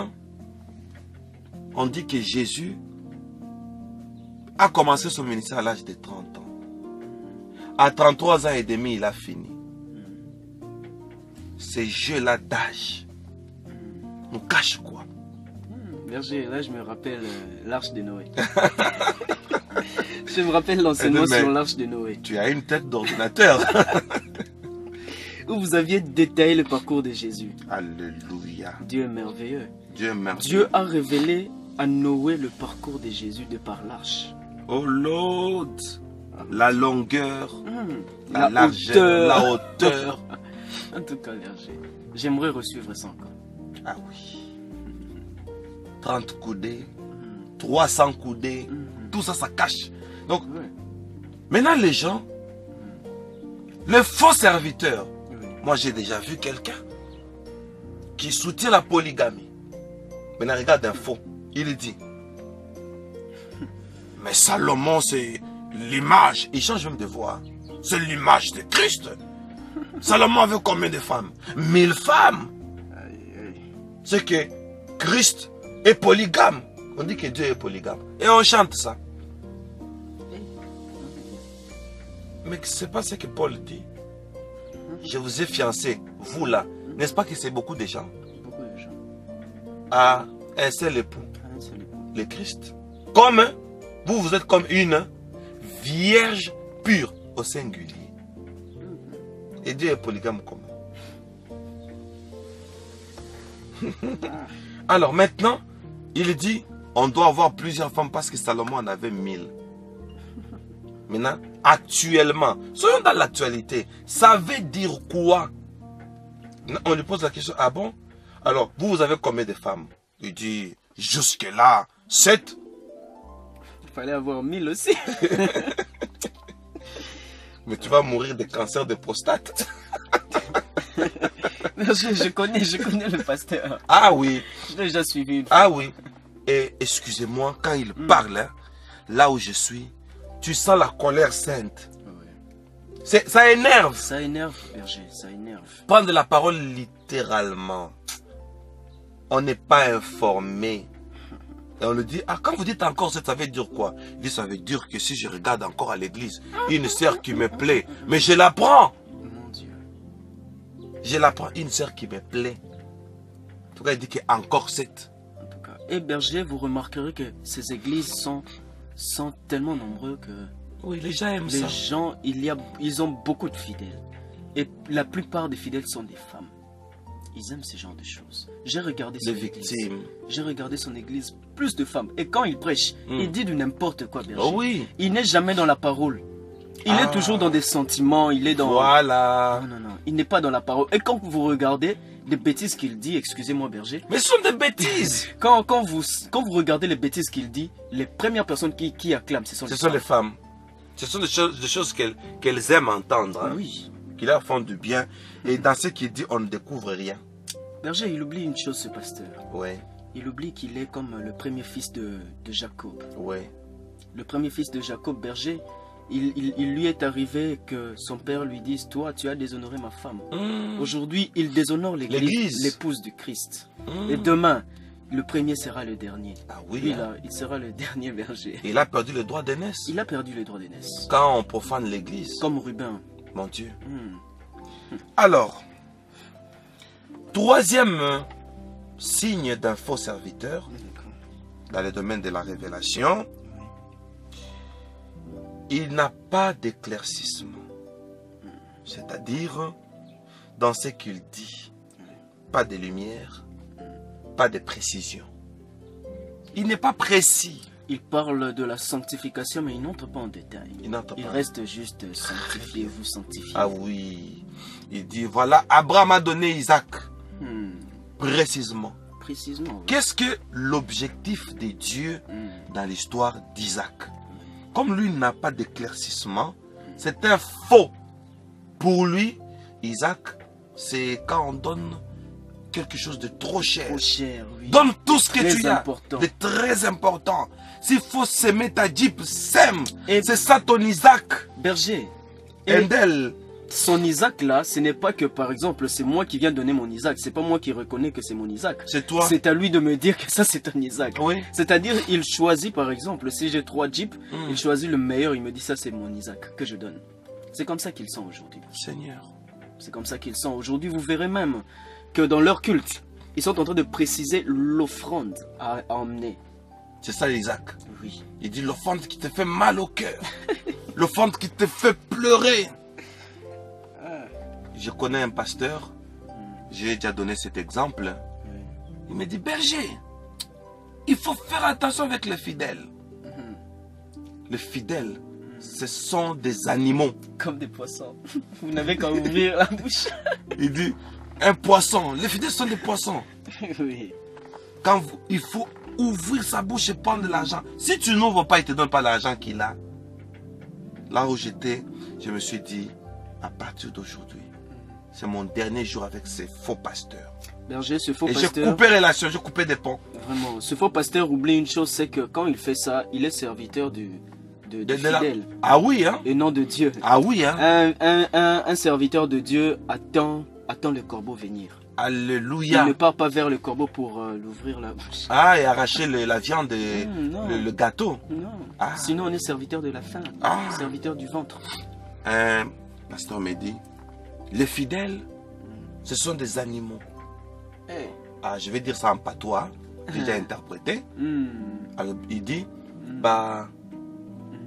[SPEAKER 2] on dit que Jésus a commencé son ministère à l'âge de 30 ans. À 33 ans et demi, il a fini. Ces jeux-là d'âge nous cachent quoi?
[SPEAKER 1] Berger, là je me rappelle l'arche de Noé. Je me rappelle l'enseignement sur l'arche de Noé.
[SPEAKER 2] Tu as une tête d'ordinateur.
[SPEAKER 1] Où vous aviez détaillé le parcours de Jésus.
[SPEAKER 2] Alléluia.
[SPEAKER 1] Dieu est merveilleux.
[SPEAKER 2] Dieu est merveilleux.
[SPEAKER 1] Dieu a révélé à Noé le parcours de Jésus de par l'arche.
[SPEAKER 2] Oh Lord, la longueur,
[SPEAKER 1] la
[SPEAKER 2] largeur, la hauteur.
[SPEAKER 1] En tout cas, Berger, j'aimerais resuivre ça encore.
[SPEAKER 2] Ah oui. 30 coudées, 300 coudées, tout ça, ça cache. Donc, maintenant les gens, le faux serviteur, moi j'ai déjà vu quelqu'un qui soutient la polygamie. Maintenant regarde un faux, il dit, mais Salomon c'est l'image, il change même de voix, c'est l'image de Christ. Salomon avait combien de femmes? 1000 femmes. C'est que Christ est polygame. On dit que Dieu est polygame. Et on chante ça. Mais c'est pas ce que Paul dit. Je vous ai fiancé, vous là. N'est-ce pas que c'est beaucoup de gens?
[SPEAKER 1] Beaucoup de gens.
[SPEAKER 2] À un seul époux. Le Christ. Comme vous, vous êtes comme une vierge pure au singulier. Et Dieu est polygame comment? Alors maintenant, il dit, on doit avoir plusieurs femmes parce que Salomon en avait 1000. Maintenant, actuellement, soyons dans l'actualité, ça veut dire quoi? On lui pose la question, ah bon? Alors, vous avez combien de femmes? Il dit, jusque là, 7.
[SPEAKER 1] Il fallait avoir 1000 aussi.
[SPEAKER 2] Mais tu vas mourir de cancer de prostate.
[SPEAKER 1] je connais le pasteur.
[SPEAKER 2] Ah oui.
[SPEAKER 1] Je l'ai déjà suivi une fois.
[SPEAKER 2] Ah oui. Et excusez-moi, quand il parle, hein, là où je suis, tu sens la colère sainte. Ça énerve.
[SPEAKER 1] Ça énerve, Berger, ça énerve.
[SPEAKER 2] Prendre la parole littéralement. On n'est pas informé. Et on le dit, ah, quand vous dites encore ça, ça veut dire quoi? Il dit, ça veut dire que si je regarde encore à l'église, une sœur qui me plaît, mais je la prends.
[SPEAKER 1] Mon Dieu.
[SPEAKER 2] Je la prends, une sœur qui me plaît. En tout cas, il dit qu'il y a encore 7.
[SPEAKER 1] En tout cas. Et Berger, vous remarquerez que ces églises sont tellement nombreux que...
[SPEAKER 2] Oui, les gens aiment ça.
[SPEAKER 1] Les gens, ils ont beaucoup de fidèles. Et la plupart des fidèles sont des femmes. Ils aiment ce genre de choses. J'ai regardé son église. J'ai regardé son église, plus de femmes. Et quand il prêche, il dit du n'importe quoi, Berger.
[SPEAKER 2] Oh oui.
[SPEAKER 1] Il n'est jamais dans la parole. Il est toujours dans des sentiments. Il est dans...
[SPEAKER 2] Voilà.
[SPEAKER 1] Non, non, non. Il n'est pas dans la parole. Et quand vous regardez les bêtises qu'il dit, excusez-moi, Berger.
[SPEAKER 2] Mais ce sont des bêtises.
[SPEAKER 1] Quand vous regardez les bêtises qu'il dit, les premières personnes qui acclament, ce sont
[SPEAKER 2] les femmes. Ce sont des choses qu'elles aiment entendre. Hein,
[SPEAKER 1] oui.
[SPEAKER 2] Qui leur font du bien. Et dans ce qu'il dit, on ne découvre rien.
[SPEAKER 1] Berger, il oublie une chose, ce pasteur.
[SPEAKER 2] Ouais.
[SPEAKER 1] Il oublie qu'il est comme le premier fils de Jacob.
[SPEAKER 2] Ouais.
[SPEAKER 1] Le premier fils de Jacob, Berger, il lui est arrivé que son père lui dise, toi, tu as déshonoré ma femme. Aujourd'hui, il déshonore l'église, l'épouse du Christ. Et demain, le premier sera le dernier.
[SPEAKER 2] Ah oui.
[SPEAKER 1] Lui, là, il sera le dernier berger.
[SPEAKER 2] Il a perdu le droit d'aînesse.
[SPEAKER 1] Il a perdu le droit d'aînesse.
[SPEAKER 2] Quand on profane l'église.
[SPEAKER 1] Comme Ruben.
[SPEAKER 2] Mon Dieu. Alors, troisième signe d'un faux serviteur dans le domaine de la révélation, il n'a pas d'éclaircissement. C'est-à-dire, dans ce qu'il dit, pas de lumière, pas de précision. Il n'est pas précis.
[SPEAKER 1] Il parle de la sanctification, mais il n'entre pas en détail.
[SPEAKER 2] Il
[SPEAKER 1] reste juste sanctifiez-vous, sanctifiez.
[SPEAKER 2] Ah oui. Il dit, voilà, Abraham a donné Isaac. Précisément.
[SPEAKER 1] Précisément. Oui.
[SPEAKER 2] Qu'est-ce que l'objectif de Dieu dans l'histoire d'Isaac? Comme lui n'a pas d'éclaircissement, c'est un faux. Pour lui, Isaac, c'est quand on donne quelque chose de trop cher.
[SPEAKER 1] Trop cher, oui.
[SPEAKER 2] Donne tout ce que tu as.
[SPEAKER 1] Important.
[SPEAKER 2] De très important. S'il faut s'aimer ta Jeep, sème. C'est ça ton Isaac.
[SPEAKER 1] Berger.
[SPEAKER 2] Endel.
[SPEAKER 1] Son Isaac là, ce n'est pas que par exemple c'est moi qui viens donner mon Isaac. C'est pas moi qui reconnais que c'est mon Isaac.
[SPEAKER 2] C'est toi.
[SPEAKER 1] C'est à lui de me dire que ça c'est ton Isaac.
[SPEAKER 2] Oui.
[SPEAKER 1] C'est-à-dire il choisit par exemple, si j'ai 3 Jeeps, il choisit le meilleur, il me dit ça c'est mon Isaac que je donne. C'est comme ça qu'ils sont aujourd'hui.
[SPEAKER 2] Seigneur.
[SPEAKER 1] C'est comme ça qu'ils sont aujourd'hui. Vous verrez même que dans leur culte, ils sont en train de préciser l'offrande à emmener.
[SPEAKER 2] C'est ça Isaac.
[SPEAKER 1] Oui.
[SPEAKER 2] Il dit l'offrande qui te fait mal au cœur. L'offrande qui te fait pleurer. Je connais un pasteur. J'ai déjà donné cet exemple. Il me dit, berger, il faut faire attention avec les fidèles. Les fidèles, ce sont des animaux.
[SPEAKER 1] Comme des poissons. Vous n'avez qu'à ouvrir la bouche.
[SPEAKER 2] Il dit, un poisson. Les fidèles sont des poissons.
[SPEAKER 1] Oui.
[SPEAKER 2] Il faut ouvrir sa bouche et prendre de l'argent. Si tu n'ouvres pas, il ne te donne pas l'argent qu'il a. Là où j'étais, je me suis dit, à partir d'aujourd'hui, c'est mon dernier jour avec ces faux pasteurs.
[SPEAKER 1] Berger, ce faux
[SPEAKER 2] et
[SPEAKER 1] pasteur...
[SPEAKER 2] j'ai coupé relation, j'ai coupé des ponts.
[SPEAKER 1] Vraiment, ce faux pasteur oublie une chose, c'est que quand il fait ça, il est serviteur du fidèle.
[SPEAKER 2] Ah oui, hein?
[SPEAKER 1] Et non de Dieu.
[SPEAKER 2] Ah oui, hein?
[SPEAKER 1] Un serviteur de Dieu attend le corbeau venir.
[SPEAKER 2] Alléluia.
[SPEAKER 1] Il ne part pas vers le corbeau pour l'ouvrir la bouche.
[SPEAKER 2] Ah, et arracher la viande et le gâteau.
[SPEAKER 1] Non.
[SPEAKER 2] Ah.
[SPEAKER 1] Sinon, on est serviteur de la faim.
[SPEAKER 2] Ah.
[SPEAKER 1] Serviteur du ventre.
[SPEAKER 2] Un pasteur me dit, les fidèles, ce sont des animaux.
[SPEAKER 1] Hey.
[SPEAKER 2] Ah, je vais dire ça en patois. J'ai déjà interprété. Alors, il dit,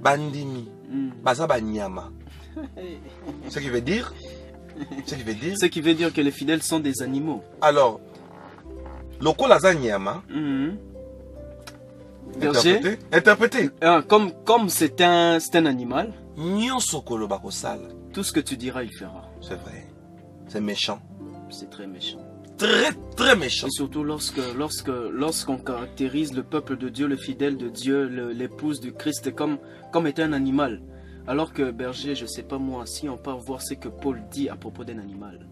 [SPEAKER 2] bandimi, baza banyama. Ce qui veut dire
[SPEAKER 1] Ce qui veut dire que les fidèles sont des animaux.
[SPEAKER 2] Alors, lokola za nyama.
[SPEAKER 1] Berger.
[SPEAKER 2] Interprété.
[SPEAKER 1] Comme c'est un animal.
[SPEAKER 2] Nyonso koloba kosala.
[SPEAKER 1] Tout ce que tu diras, il fera.
[SPEAKER 2] C'est vrai. C'est méchant.
[SPEAKER 1] C'est très méchant.
[SPEAKER 2] Très, très méchant.
[SPEAKER 1] Et surtout lorsqu'on caractérise le peuple de Dieu, le fidèle de Dieu, l'épouse du Christ comme étant un animal. Alors que berger, je ne sais pas moi, si on part voir ce que Paul dit à propos d'un animal.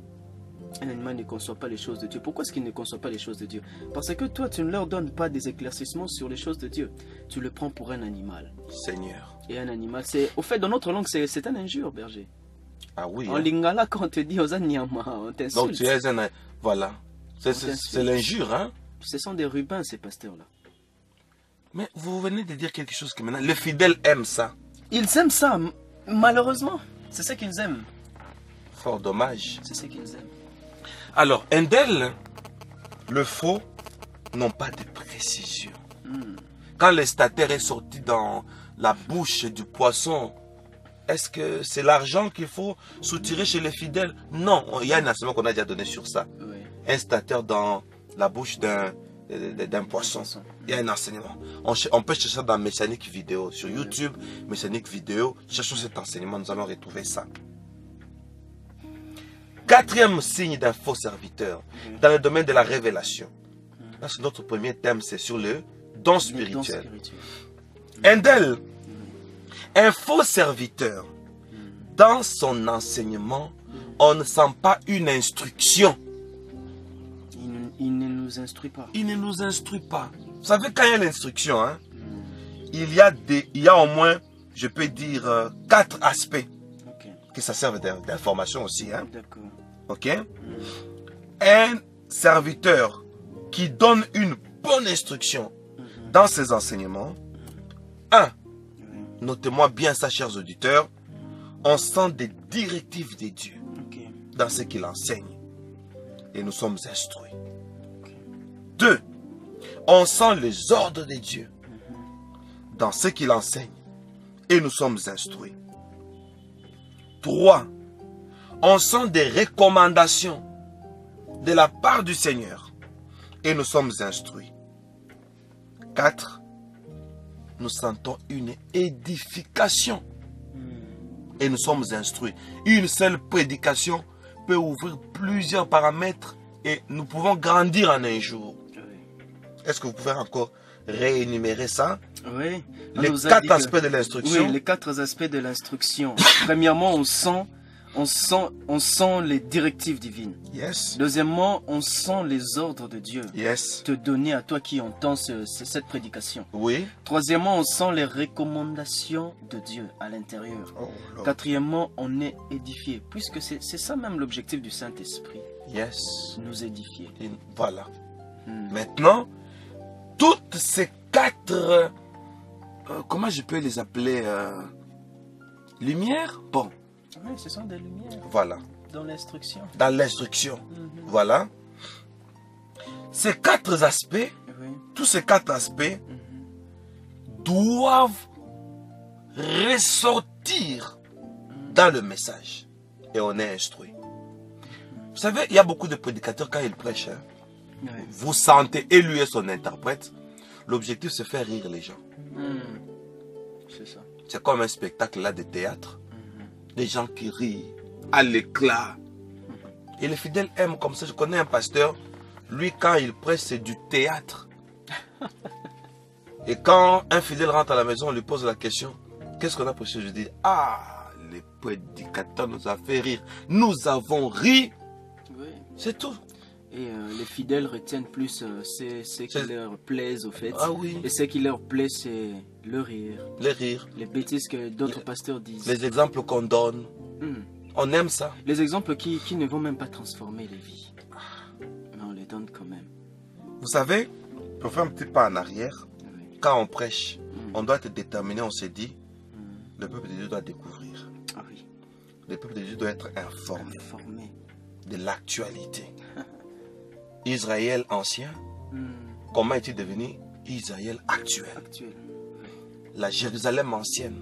[SPEAKER 1] Un animal ne conçoit pas les choses de Dieu. Pourquoi est-ce qu'il ne conçoit pas les choses de Dieu? Parce que toi, tu ne leur donnes pas des éclaircissements sur les choses de Dieu. Tu le prends pour un animal.
[SPEAKER 2] Seigneur.
[SPEAKER 1] Et un animal, au fait, dans notre langue, c'est un injure, berger.
[SPEAKER 2] Ah oui.
[SPEAKER 1] En lingala, quand on te dit aux anyama, on t'insulte.
[SPEAKER 2] Donc tu es un... Voilà. C'est l'injure, hein?
[SPEAKER 1] Ce sont des rubins, ces pasteurs-là.
[SPEAKER 2] Mais vous venez de dire quelque chose que maintenant, les fidèles aiment ça.
[SPEAKER 1] Ils aiment ça, malheureusement. C'est ce qu'ils aiment.
[SPEAKER 2] Fort dommage.
[SPEAKER 1] C'est ce qu'ils aiment.
[SPEAKER 2] Alors, Endel, le faux, n'ont pas de précision. Quand le stataire est sorti dans la bouche du poisson, est-ce que c'est l'argent qu'il faut soutirer chez les fidèles? Non, il y a un enseignement qu'on a déjà donné sur ça. Oui. Un stataire dans la bouche d'un poisson. Il y a un enseignement. On peut chercher ça dans Messianique Vidéo. Sur YouTube, Messianique Vidéo, cherchons cet enseignement, nous allons retrouver ça. Quatrième signe d'un faux serviteur, dans le domaine de la révélation. Parce que notre premier thème, c'est sur le don spirituel. Endel, un faux serviteur, dans son enseignement, on ne sent pas une instruction.
[SPEAKER 1] Il ne nous instruit pas.
[SPEAKER 2] Il ne nous instruit pas. Vous savez, quand il y a l'instruction, hein, il y a au moins, je peux dire, 4 aspects que ça serve d'information aussi. Hein.
[SPEAKER 1] D'accord.
[SPEAKER 2] Ok. Un serviteur qui donne une bonne instruction dans ses enseignements. Notez-moi bien ça, chers auditeurs. On sent des directives de Dieu dans ce qu'il enseigne. Et nous sommes instruits. 2. On sent les ordres de Dieu dans ce qu'il enseigne. et nous sommes instruits. 3. On sent des recommandations de la part du Seigneur et nous sommes instruits. 4. Nous sentons une édification et nous sommes instruits. Une seule prédication peut ouvrir plusieurs paramètres et nous pouvons grandir en un jour. Est-ce que vous pouvez encore réénumérer ça?
[SPEAKER 1] Oui.
[SPEAKER 2] Les 4 aspects de l'instruction.
[SPEAKER 1] Oui, les 4 aspects de l'instruction. Premièrement, on sent les directives divines.
[SPEAKER 2] Yes.
[SPEAKER 1] Deuxièmement, on sent les ordres de Dieu.
[SPEAKER 2] Yes.
[SPEAKER 1] Te donner à toi qui entends cette prédication.
[SPEAKER 2] Oui.
[SPEAKER 1] Troisièmement, on sent les recommandations de Dieu à l'intérieur.
[SPEAKER 2] Oh,
[SPEAKER 1] quatrièmement, on est édifié. Puisque c'est ça même l'objectif du Saint-Esprit.
[SPEAKER 2] Yes.
[SPEAKER 1] Nous édifier.
[SPEAKER 2] Et voilà. Maintenant, toutes ces 4, comment je peux les appeler, lumières? Bon.
[SPEAKER 1] Oui, ce sont des lumières.
[SPEAKER 2] Voilà.
[SPEAKER 1] Dans l'instruction.
[SPEAKER 2] Dans l'instruction. Voilà. Ces 4 aspects, tous ces 4 aspects doivent ressortir dans le message. Et on est instruit. Vous savez, il y a beaucoup de prédicateurs quand ils prêchent. Hein, vous sentez, et lui et son interprète, l'objectif c'est faire rire les gens.
[SPEAKER 1] C'est ça.
[SPEAKER 2] C'est comme un spectacle là de théâtre. Des gens qui rient à l'éclat. Et les fidèles aiment comme ça. Je connais un pasteur, lui quand il prêche c'est du théâtre. Et quand un fidèle rentre à la maison, on lui pose la question, qu'est-ce qu'on a prêché? Je dis, ah, les prédicateurs nous a fait rire. Nous avons ri.
[SPEAKER 1] Oui.
[SPEAKER 2] C'est tout.
[SPEAKER 1] Et les fidèles retiennent plus ce qui leur plaise au fait.
[SPEAKER 2] Ah oui.
[SPEAKER 1] Et ce qui leur plaît, c'est le rire.
[SPEAKER 2] Les rires.
[SPEAKER 1] Les bêtises que d'autres pasteurs disent.
[SPEAKER 2] Les exemples qu'on donne. On aime ça.
[SPEAKER 1] Les exemples qui ne vont même pas transformer les vies. Mais on les donne quand même.
[SPEAKER 2] Vous savez, pour faire un petit pas en arrière,
[SPEAKER 1] Oui.
[SPEAKER 2] quand on prêche, on doit être déterminé, on s'est dit, le peuple de Dieu doit découvrir.
[SPEAKER 1] Ah oui.
[SPEAKER 2] Le peuple de Dieu doit être informé
[SPEAKER 1] Informé.
[SPEAKER 2] de l'actualité. Israël ancien, comment est-il devenu Israël actuel?
[SPEAKER 1] Actuel. Oui.
[SPEAKER 2] La Jérusalem ancienne,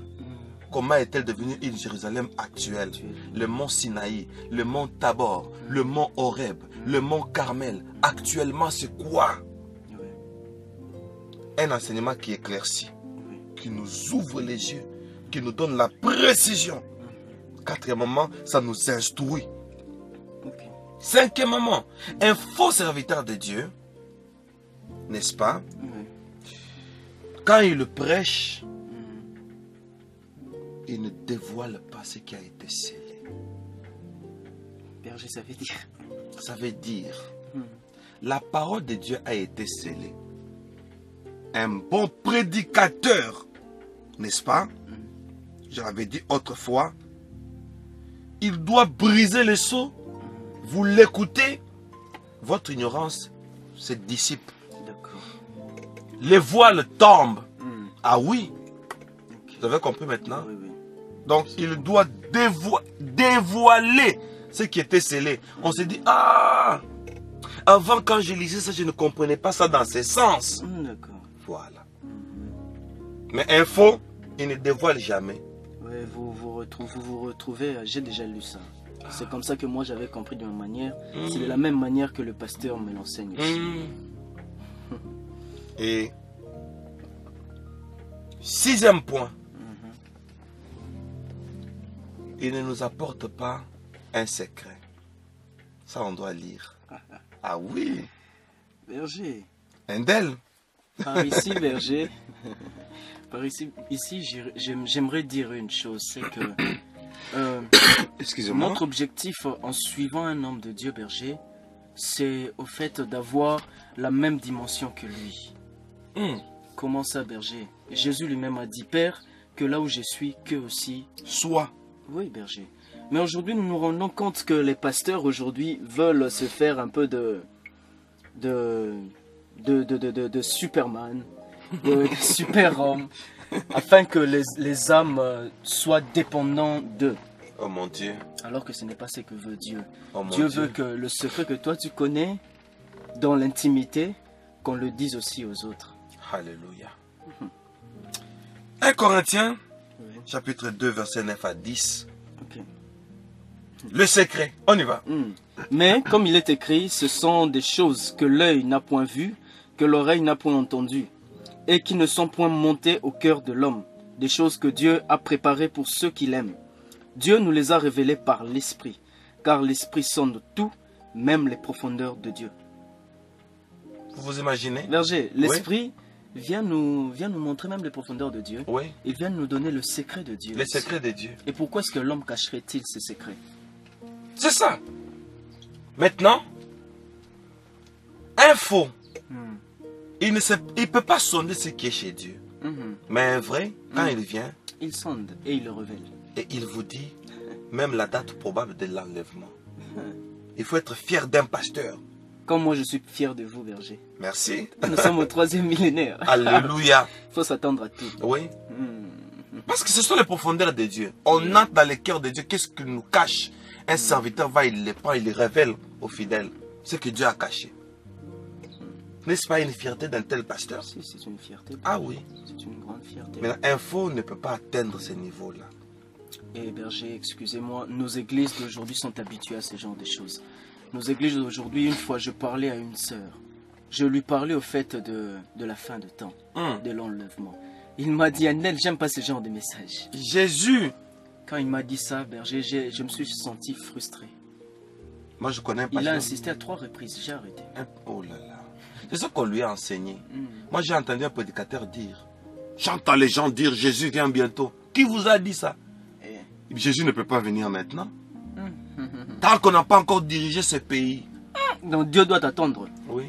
[SPEAKER 2] comment est-elle devenue une Jérusalem actuelle? Le mont Sinaï, le mont Tabor, le mont Horeb, le mont Carmel, actuellement c'est quoi?
[SPEAKER 1] Oui.
[SPEAKER 2] Un enseignement qui éclaircit,
[SPEAKER 1] Oui.
[SPEAKER 2] qui nous ouvre les yeux, qui nous donne la précision. Quatrièmement, ça nous instruit.
[SPEAKER 1] Ok.
[SPEAKER 2] Cinquièmement, un faux serviteur de Dieu, n'est-ce pas?
[SPEAKER 1] Oui.
[SPEAKER 2] Quand il prêche, il ne dévoile pas ce qui a été scellé.
[SPEAKER 1] Berger, ça veut dire.
[SPEAKER 2] Ça veut dire, la parole de Dieu a été scellée. Un bon prédicateur, n'est-ce pas? Je l'avais dit autrefois, il doit briser les seaux. Vous l'écoutez, votre ignorance se dissipe.
[SPEAKER 1] D'accord.
[SPEAKER 2] Les voiles tombent. Ah oui,
[SPEAKER 1] Okay.
[SPEAKER 2] vous avez compris maintenant?
[SPEAKER 1] Oui, oui.
[SPEAKER 2] Donc il doit dévoiler ce qui était scellé. On s'est dit, ah, avant quand je lisais ça, je ne comprenais pas ça dans ce sens.
[SPEAKER 1] D'accord.
[SPEAKER 2] Voilà. Mais un faux, il ne dévoile jamais.
[SPEAKER 1] Oui, vous vous retrouvez, j'ai déjà lu ça. C'est comme ça que moi j'avais compris de ma manière. C'est de la même manière que le pasteur me l'enseigne aussi.
[SPEAKER 2] Et 6e point, il ne nous apporte pas un secret. Ça on doit lire. Ah oui,
[SPEAKER 1] Berger,
[SPEAKER 2] un d'elle.
[SPEAKER 1] par ici, Berger, par ici j'aimerais dire une chose, c'est que
[SPEAKER 2] Excusez-moi.
[SPEAKER 1] notre objectif en suivant un homme de Dieu, Berger, c'est au fait d'avoir la même dimension que lui. Comment ça, Berger? Jésus lui-même a dit, Père, que là où je suis, qu'eux aussi.
[SPEAKER 2] Soit.
[SPEAKER 1] Oui, Berger. Mais aujourd'hui, nous nous rendons compte que les pasteurs aujourd'hui veulent se faire un peu de Superman, de super-homme, afin que les âmes soient dépendantes d'eux.
[SPEAKER 2] Oh mon Dieu.
[SPEAKER 1] Alors que ce n'est pas ce que veut Dieu.
[SPEAKER 2] Oh mon
[SPEAKER 1] Dieu veut que le secret que toi tu connais, dans l'intimité, qu'on le dise aussi aux autres.
[SPEAKER 2] Alléluia. 1 Corinthiens,
[SPEAKER 1] Oui.
[SPEAKER 2] chapitre 2, verset 9 à 10.
[SPEAKER 1] Ok.
[SPEAKER 2] Le secret, on y va.
[SPEAKER 1] Mais, comme il est écrit, ce sont des choses que l'œil n'a point vues, que l'oreille n'a point entendues, et qui ne sont point montées au cœur de l'homme, des choses que Dieu a préparées pour ceux qui l'aiment. Dieu nous les a révélées par l'Esprit, car l'Esprit sonde tout, même les profondeurs de Dieu.
[SPEAKER 2] Vous imaginez?
[SPEAKER 1] Berger, l'Esprit vient nous montrer même les profondeurs de Dieu.
[SPEAKER 2] Oui,
[SPEAKER 1] Il vient nous donner le secret de Dieu.
[SPEAKER 2] les secrets de Dieu.
[SPEAKER 1] Et pourquoi est-ce que l'homme cacherait-il ces secrets?
[SPEAKER 2] C'est ça. Maintenant, un faux, il ne peut pas sonder ce qui est chez Dieu. Mais un vrai, quand il vient,
[SPEAKER 1] Il sonde et il le révèle.
[SPEAKER 2] et il vous dit même la date probable de l'enlèvement. Il faut être fier d'un pasteur.
[SPEAKER 1] Comme moi je suis fier de vous, Berger.
[SPEAKER 2] Merci.
[SPEAKER 1] Nous sommes au 3e millénaire.
[SPEAKER 2] Alléluia.
[SPEAKER 1] Il faut s'attendre à tout.
[SPEAKER 2] Oui. Parce que ce sont les profondeurs de Dieu. On entre dans le cœur de Dieu. Qu'est-ce qu'il nous cache? Un serviteur va, il les prend, il les révèle aux fidèles. Ce que Dieu a caché. N'est-ce pas une fierté d'un tel pasteur?
[SPEAKER 1] Si, c'est une fierté.
[SPEAKER 2] Ah oui.
[SPEAKER 1] C'est une grande fierté.
[SPEAKER 2] Mais un faux ne peut pas atteindre ce niveau-là.
[SPEAKER 1] Et Berger, excusez-moi, nos églises d'aujourd'hui sont habituées à ce genre de choses. Nos églises d'aujourd'hui, une fois, je parlais à une sœur. Je lui parlais au fait de la fin de temps, de l'enlèvement. Il m'a dit, Annelle, j'aime pas ce genre de message.
[SPEAKER 2] Jésus.
[SPEAKER 1] Quand il m'a dit ça, Berger, je me suis senti frustré.
[SPEAKER 2] Moi, je connais un
[SPEAKER 1] Il a
[SPEAKER 2] pasteur.
[SPEAKER 1] insisté à 3 reprises, j'ai arrêté.
[SPEAKER 2] Oh là là. C'est ça qu'on lui a enseigné. Moi, j'ai entendu un prédicateur dire. J'entends les gens dire Jésus vient bientôt. Qui vous a dit ça?
[SPEAKER 1] Et-
[SPEAKER 2] Jésus ne peut pas venir maintenant. Tant qu'on n'a pas encore dirigé ce pays.
[SPEAKER 1] Donc Dieu doit t'attendre.
[SPEAKER 2] Oui.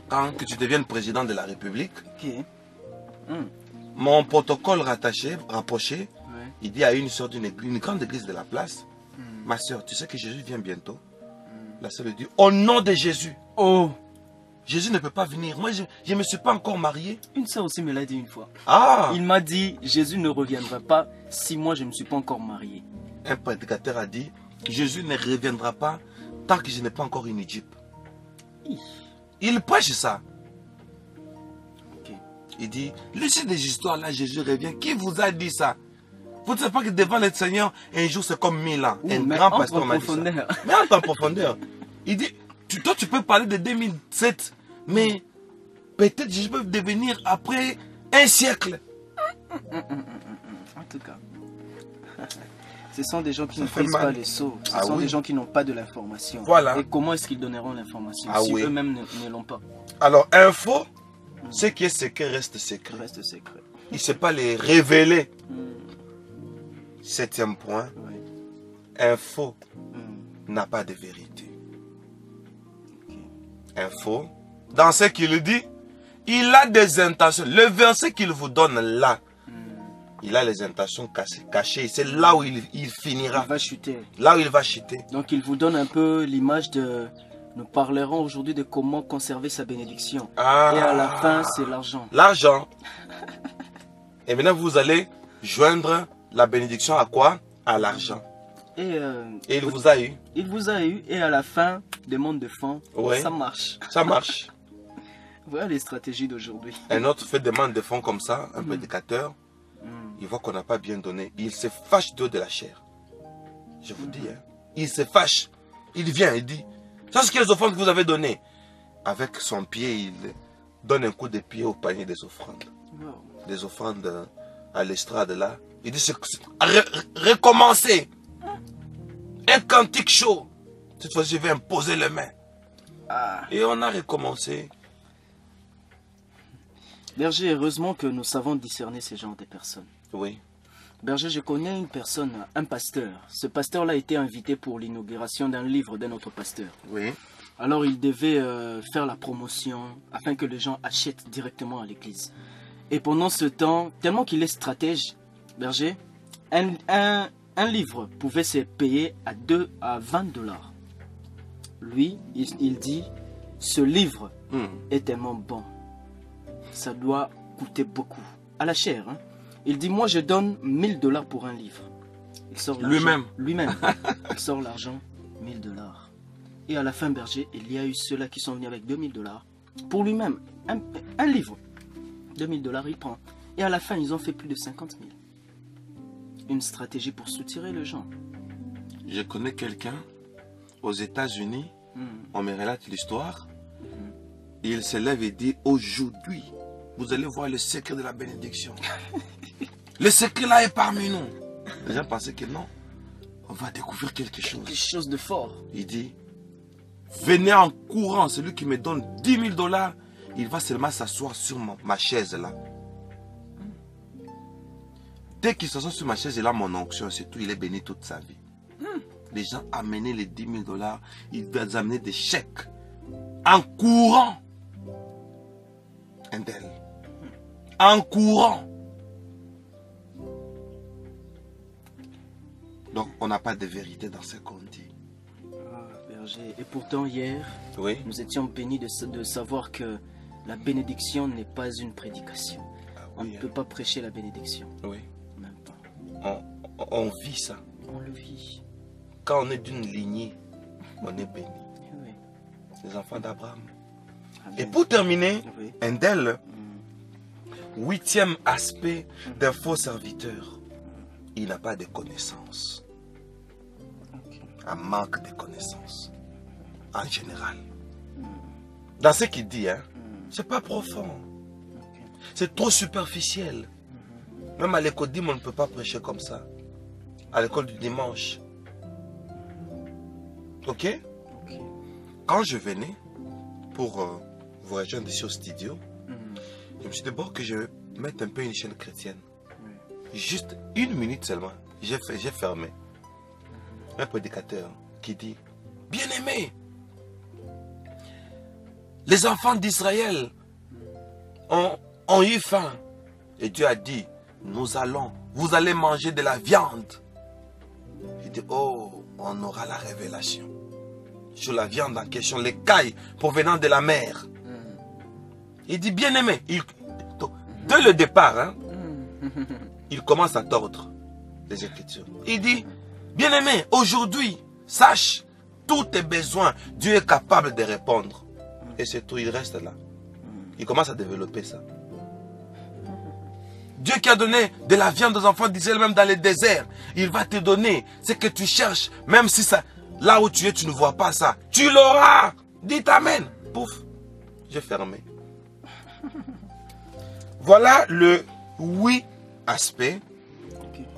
[SPEAKER 2] Quand que tu deviennes président de la République,
[SPEAKER 1] Ok.
[SPEAKER 2] mon protocole rapproché,
[SPEAKER 1] Ouais.
[SPEAKER 2] il dit à une sœur une grande église de la place, ma sœur, tu sais que Jésus vient bientôt. La sœur lui dit, au nom de Jésus.
[SPEAKER 1] Oh,
[SPEAKER 2] Jésus ne peut pas venir. Moi, je ne me suis pas encore marié.
[SPEAKER 1] une sœur aussi me l'a dit une fois.
[SPEAKER 2] Ah,
[SPEAKER 1] Il m'a dit, Jésus ne reviendra pas si moi je ne me suis pas encore marié.
[SPEAKER 2] un prédicateur a dit, Jésus ne reviendra pas tant que je n'ai pas encore une Égypte. Il prêche ça.
[SPEAKER 1] Ok.
[SPEAKER 2] Il dit, laissez des histoires là, Jésus revient. Qui vous a dit ça? Vous ne savez pas que devant le Seigneur, un jour c'est comme 1000 ans.
[SPEAKER 1] Ouh,
[SPEAKER 2] Un
[SPEAKER 1] mais
[SPEAKER 2] grand
[SPEAKER 1] entre
[SPEAKER 2] pasteur
[SPEAKER 1] en
[SPEAKER 2] m'a dit ça.
[SPEAKER 1] profondeur.
[SPEAKER 2] Mais entre en profondeur. Il dit, toi tu peux parler de 2007, mais peut-être je peux devenir après un siècle.
[SPEAKER 1] En tout cas, ce sont des gens qui ne
[SPEAKER 2] fait
[SPEAKER 1] frisent
[SPEAKER 2] mal.
[SPEAKER 1] pas les sauts. Ce
[SPEAKER 2] Ah
[SPEAKER 1] sont
[SPEAKER 2] oui.
[SPEAKER 1] des gens qui n'ont pas de l'information.
[SPEAKER 2] Voilà.
[SPEAKER 1] Et comment est-ce qu'ils donneront l'information
[SPEAKER 2] Ah
[SPEAKER 1] si
[SPEAKER 2] oui.
[SPEAKER 1] eux-mêmes ne l'ont pas?
[SPEAKER 2] Alors, info, ce qui est secret reste
[SPEAKER 1] Il
[SPEAKER 2] secret.
[SPEAKER 1] reste secret.
[SPEAKER 2] Il ne sait pas les révéler. 7e point,
[SPEAKER 1] Oui.
[SPEAKER 2] info n'a pas de vérité.
[SPEAKER 1] Ok.
[SPEAKER 2] Info, dans ce qu'il dit, il a des intentions. Le verset qu'il vous donne là, il a les intentions cachées. C'est là où il finira.
[SPEAKER 1] Il va chuter.
[SPEAKER 2] Là où il va chuter.
[SPEAKER 1] Donc il vous donne un peu l'image de... Nous parlerons aujourd'hui de comment conserver sa bénédiction.
[SPEAKER 2] Ah.
[SPEAKER 1] Et à la fin, c'est l'argent.
[SPEAKER 2] L'argent. Et maintenant, vous allez joindre la bénédiction à quoi? À l'argent.
[SPEAKER 1] Et
[SPEAKER 2] Et il vous a eu.
[SPEAKER 1] il vous a eu. Et à la fin, demande de fonds.
[SPEAKER 2] Ouais.
[SPEAKER 1] Ça marche.
[SPEAKER 2] Ça marche.
[SPEAKER 1] Voilà les stratégies d'aujourd'hui.
[SPEAKER 2] Un autre fait demande de fonds comme ça, un prédicateur, il voit qu'on n'a pas bien donné. Il se fâche de la chair. Je vous dis, hein. Il se fâche. Il vient, il dit, ça c'est les offrandes que vous avez données. Avec son pied, il donne un coup de pied au panier des offrandes.
[SPEAKER 1] Wow.
[SPEAKER 2] Des offrandes à l'estrade là. Il dit, recommencer. Un cantique chaud. Cette fois-ci, je vais imposer les mains.
[SPEAKER 1] Ah.
[SPEAKER 2] Et on a recommencé.
[SPEAKER 1] Berger, heureusement que nous savons discerner ces genres de personnes.
[SPEAKER 2] Oui.
[SPEAKER 1] Berger, je connais une personne, un pasteur. Ce pasteur-là a été invité pour l'inauguration d'un livre d'un autre pasteur.
[SPEAKER 2] Oui.
[SPEAKER 1] Alors il devait faire la promotion afin que les gens achètent directement à l'église. Et pendant ce temps, tellement qu'il est stratège, Berger, un livre pouvait se payer à 20 dollars. Lui, il dit, ce livre est tellement bon. Ça doit coûter beaucoup. À la chair, hein. Il dit, moi je donne 1000 dollars pour un livre. Il sort l'argent.
[SPEAKER 2] Lui-même.
[SPEAKER 1] Lui-même. Il sort l'argent, 1000 dollars. Et à la fin, Berger, il y a eu ceux-là qui sont venus avec 2000 dollars. Pour lui-même, un livre. 2000 dollars, il prend. Et à la fin, ils ont fait plus de 50 000. Une stratégie pour soutirer les gens.
[SPEAKER 2] Je connais quelqu'un aux États-Unis, on me relate l'histoire. Il se lève et dit, aujourd'hui, vous allez voir le secret de la bénédiction. Le secret là est parmi nous. Les gens pensaient que non, on va découvrir quelque chose.
[SPEAKER 1] Quelque chose de fort.
[SPEAKER 2] Il dit, venez en courant, celui qui me donne 10 000 $, il va seulement s'asseoir sur ma chaise là. Dès qu'il s'assoit sur ma chaise, il a mon onction, c'est tout, il est béni toute sa vie. Les gens amenaient les 10 000 $, ils amenaient des chèques en courant. Indel. En courant. Donc, on n'a pas de vérité dans ce qu'on dit.
[SPEAKER 1] Ah, berger. Et pourtant, hier,
[SPEAKER 2] Oui.
[SPEAKER 1] nous étions bénis de savoir que la bénédiction n'est pas une prédication. On ne peut pas prêcher la bénédiction.
[SPEAKER 2] Oui.
[SPEAKER 1] Même pas.
[SPEAKER 2] On vit ça.
[SPEAKER 1] On le vit.
[SPEAKER 2] Quand on est d'une lignée, on est béni.
[SPEAKER 1] Oui.
[SPEAKER 2] Les enfants d'Abraham.
[SPEAKER 1] Amen.
[SPEAKER 2] Et pour terminer,
[SPEAKER 1] Oui.
[SPEAKER 2] Indel, 8e aspect d'un faux serviteur. Il n'a pas de connaissances.
[SPEAKER 1] Ok.
[SPEAKER 2] Un manque de connaissances. En général. Dans ce qu'il dit, hein, c'est pas profond.
[SPEAKER 1] Ok.
[SPEAKER 2] C'est trop superficiel. Même à l'école on ne peut pas prêcher comme ça. À l'école du dimanche. Ok?
[SPEAKER 1] Ok.
[SPEAKER 2] Quand je venais pour vous rejoindre ici au studio, je me suis dit bon que je vais mettre un peu une chaîne chrétienne. Juste 1 minute seulement, j'ai fermé. Un prédicateur qui dit, bien-aimé, les enfants d'Israël ont eu faim. Et Dieu a dit, vous allez manger de la viande. Il dit, oh, on aura la révélation. Sur la viande en question, les cailles provenant de la mer. Il dit, bien-aimé, dès le départ, hein, il commence à tordre les Écritures. Il dit, bien-aimé, aujourd'hui, sache, tous tes besoins, Dieu est capable de répondre. Et c'est tout, il reste là. Il commence à développer ça. Dieu qui a donné de la viande aux enfants d'Israël, même dans les déserts, il va te donner ce que tu cherches, même si ça, là où tu es, tu ne vois pas ça. Tu l'auras. Dites Amen. Pouf, j'ai fermé. Voilà le 8 aspects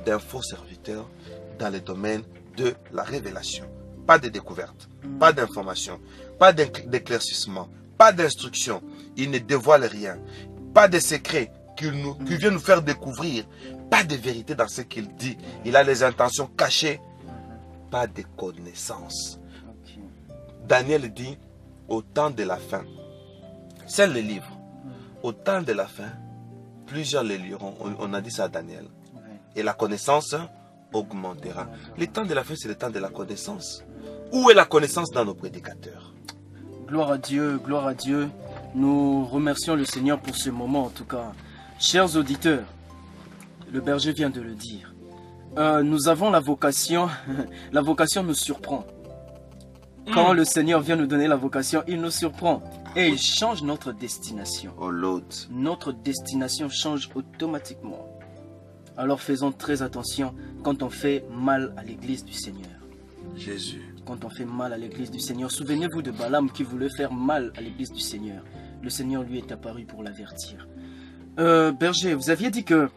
[SPEAKER 2] d'un faux serviteur dans le domaine de la révélation. Pas de découverte, pas d'information, pas d'éclaircissement, pas d'instruction. Il ne dévoile rien. Pas de secret qu'il vient nous faire découvrir. Pas de vérité dans ce qu'il dit. Il a les intentions cachées. Pas de connaissance. Daniel dit, au temps de la fin, c'est le livre. Au temps de la fin, plusieurs le liront. On a dit ça à Daniel. Et la connaissance augmentera. Le temps de la fin, c'est le temps de la connaissance. Où est la connaissance dans nos prédicateurs?
[SPEAKER 1] Gloire à Dieu, gloire à Dieu. Nous remercions le Seigneur pour ce moment en tout cas. Chers auditeurs, le berger vient de le dire. Nous avons la vocation nous surprend. Quand le Seigneur vient nous donner la vocation, il nous surprend. Et il change notre destination.
[SPEAKER 2] Oh Lord.
[SPEAKER 1] Notre destination change automatiquement. Alors faisons très attention quand on fait mal à l'église du Seigneur.
[SPEAKER 2] Jésus.
[SPEAKER 1] Quand on fait mal à l'église du Seigneur, souvenez-vous de Balaam qui voulait faire mal à l'église du Seigneur. Le Seigneur lui est apparu pour l'avertir. Berger, vous aviez dit que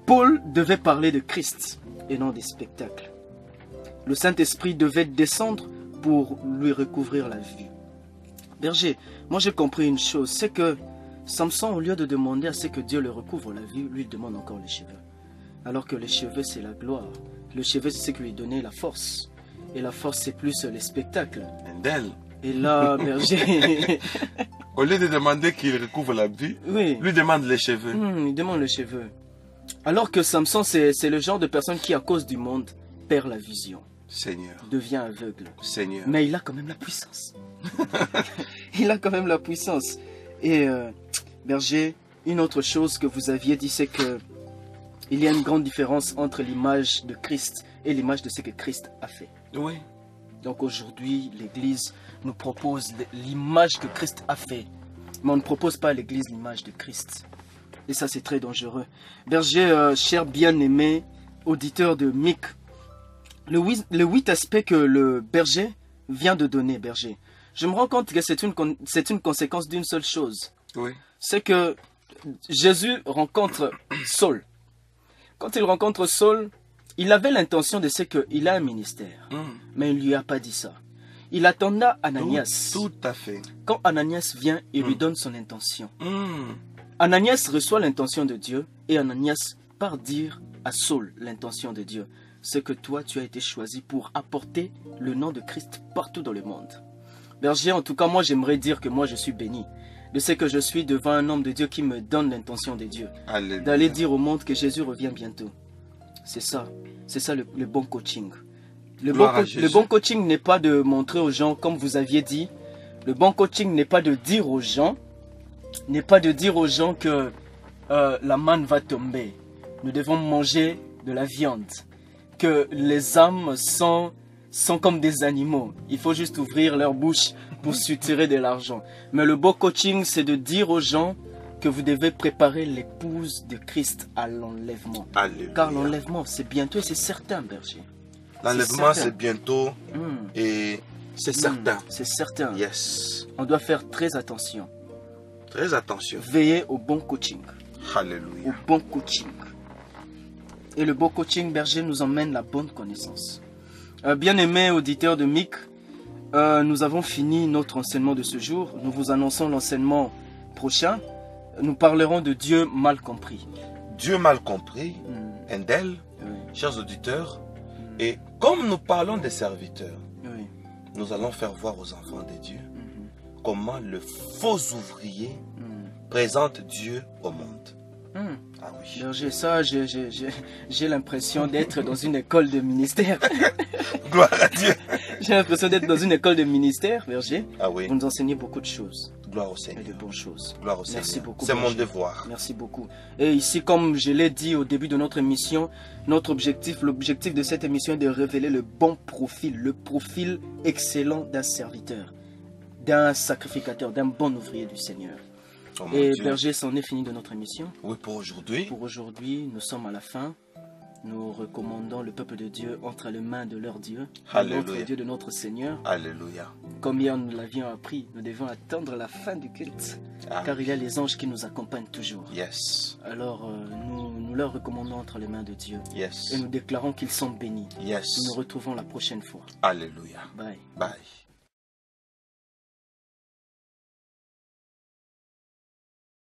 [SPEAKER 1] Paul devait parler de Christ et non des spectacles. Le Saint-Esprit devait descendre pour lui recouvrir la vue. Berger, moi j'ai compris une chose, c'est que Samson, au lieu de demander à ce que Dieu le recouvre la vue, lui demande encore les cheveux. Alors que les cheveux c'est la gloire. Le cheveu c'est ce qui lui donnait la force. Et la force c'est plus les spectacles.
[SPEAKER 2] Indel.
[SPEAKER 1] Et là, berger...
[SPEAKER 2] Au lieu de demander qu'il recouvre la vue,
[SPEAKER 1] oui.
[SPEAKER 2] lui demande les cheveux.
[SPEAKER 1] Il demande les cheveux. Alors que Samson, c'est le genre de personne qui, à cause du monde, perd la vision.
[SPEAKER 2] Seigneur.
[SPEAKER 1] Devient aveugle.
[SPEAKER 2] Seigneur.
[SPEAKER 1] Mais il a quand même la puissance. Il a quand même la puissance. Et, berger, une autre chose que vous aviez dit, c'est que il y a une grande différence entre l'image de Christ et l'image de ce que Christ a fait.
[SPEAKER 2] Oui.
[SPEAKER 1] Donc aujourd'hui, l'Église nous propose l'image que Christ a fait. Mais on ne propose pas à l'Église l'image de Christ. Et ça, c'est très dangereux. Berger, cher bien-aimé, auditeur de Mic, le 8 aspects que le berger vient de donner, berger, je me rends compte que c'est une conséquence d'une seule chose.
[SPEAKER 2] Oui.
[SPEAKER 1] C'est que Jésus rencontre Saul. Quand il rencontre Saul, il avait l'intention de ce qu'il a un ministère. Mais il ne lui a pas dit ça. Il attenda Ananias.
[SPEAKER 2] Tout à fait.
[SPEAKER 1] Quand Ananias vient, il lui donne son intention. Ananias reçoit l'intention de Dieu et Ananias part dire à Saul l'intention de Dieu. C'est que toi, tu as été choisi pour apporter le nom de Christ partout dans le monde. Berger, en tout cas, moi, j'aimerais dire que moi, je suis béni. De ce que je suis devant un homme de Dieu qui me donne l'intention de Dieu.
[SPEAKER 2] Alléluia.
[SPEAKER 1] D'aller dire au monde que Jésus revient bientôt. C'est ça le bon coaching. Le bon coaching n'est pas de montrer aux gens, comme vous aviez dit, le bon coaching n'est pas de dire aux gens, que la manne va tomber. Nous devons manger de la viande. Que les âmes sont comme des animaux. Il faut juste ouvrir leur bouche pour soutirer de l'argent. Mais le beau coaching, c'est de dire aux gens que vous devez préparer l'épouse de Christ à l'enlèvement. Car l'enlèvement, c'est bientôt et c'est certain, berger.
[SPEAKER 2] L'enlèvement, c'est bientôt et c'est certain.
[SPEAKER 1] C'est certain.
[SPEAKER 2] Yes.
[SPEAKER 1] On doit faire très attention.
[SPEAKER 2] Très attention.
[SPEAKER 1] Veillez au bon coaching.
[SPEAKER 2] Alléluia.
[SPEAKER 1] Au bon coaching. Et le bon coaching, berger, nous emmène la bonne connaissance. Bien-aimés auditeurs de Mic, nous avons fini notre enseignement de ce jour. Nous vous annonçons l'enseignement prochain. Nous parlerons de Dieu mal compris.
[SPEAKER 2] Dieu mal compris, Endel, chers auditeurs. Et comme nous parlons des serviteurs, nous allons faire voir aux enfants de Dieu comment le faux ouvrier présente Dieu au monde. Ah oui.
[SPEAKER 1] Berger, ça, j'ai l'impression d'être dans une école de ministère.
[SPEAKER 2] Gloire à Dieu.
[SPEAKER 1] J'ai l'impression d'être dans une école de ministère, berger.
[SPEAKER 2] Ah oui.
[SPEAKER 1] Vous nous enseignez beaucoup de choses.
[SPEAKER 2] Gloire au Seigneur.
[SPEAKER 1] Et de bonnes choses.
[SPEAKER 2] Gloire au Seigneur.
[SPEAKER 1] Merci beaucoup.
[SPEAKER 2] C'est mon devoir.
[SPEAKER 1] Merci beaucoup. Et ici, comme je l'ai dit au début de notre émission, l'objectif de cette émission est de révéler le bon profil, le profil excellent d'un serviteur, d'un sacrificateur, d'un bon ouvrier du Seigneur.
[SPEAKER 2] Oh,
[SPEAKER 1] et berger, c'en est fini de notre émission.
[SPEAKER 2] Oui, pour aujourd'hui.
[SPEAKER 1] Pour aujourd'hui, nous sommes à la fin. Nous recommandons le peuple de Dieu entre les mains de leur Dieu, de notre Dieu, de notre Seigneur.
[SPEAKER 2] Alléluia.
[SPEAKER 1] Comme hier nous l'avions appris, nous devons attendre la fin du culte, car il y a les anges qui nous accompagnent toujours.
[SPEAKER 2] Yes.
[SPEAKER 1] Alors nous leur recommandons entre les mains de Dieu.
[SPEAKER 2] Yes.
[SPEAKER 1] Et nous déclarons qu'ils sont bénis.
[SPEAKER 2] Yes.
[SPEAKER 1] Nous nous retrouvons la prochaine fois.
[SPEAKER 2] Alléluia.
[SPEAKER 1] Bye.
[SPEAKER 2] Bye.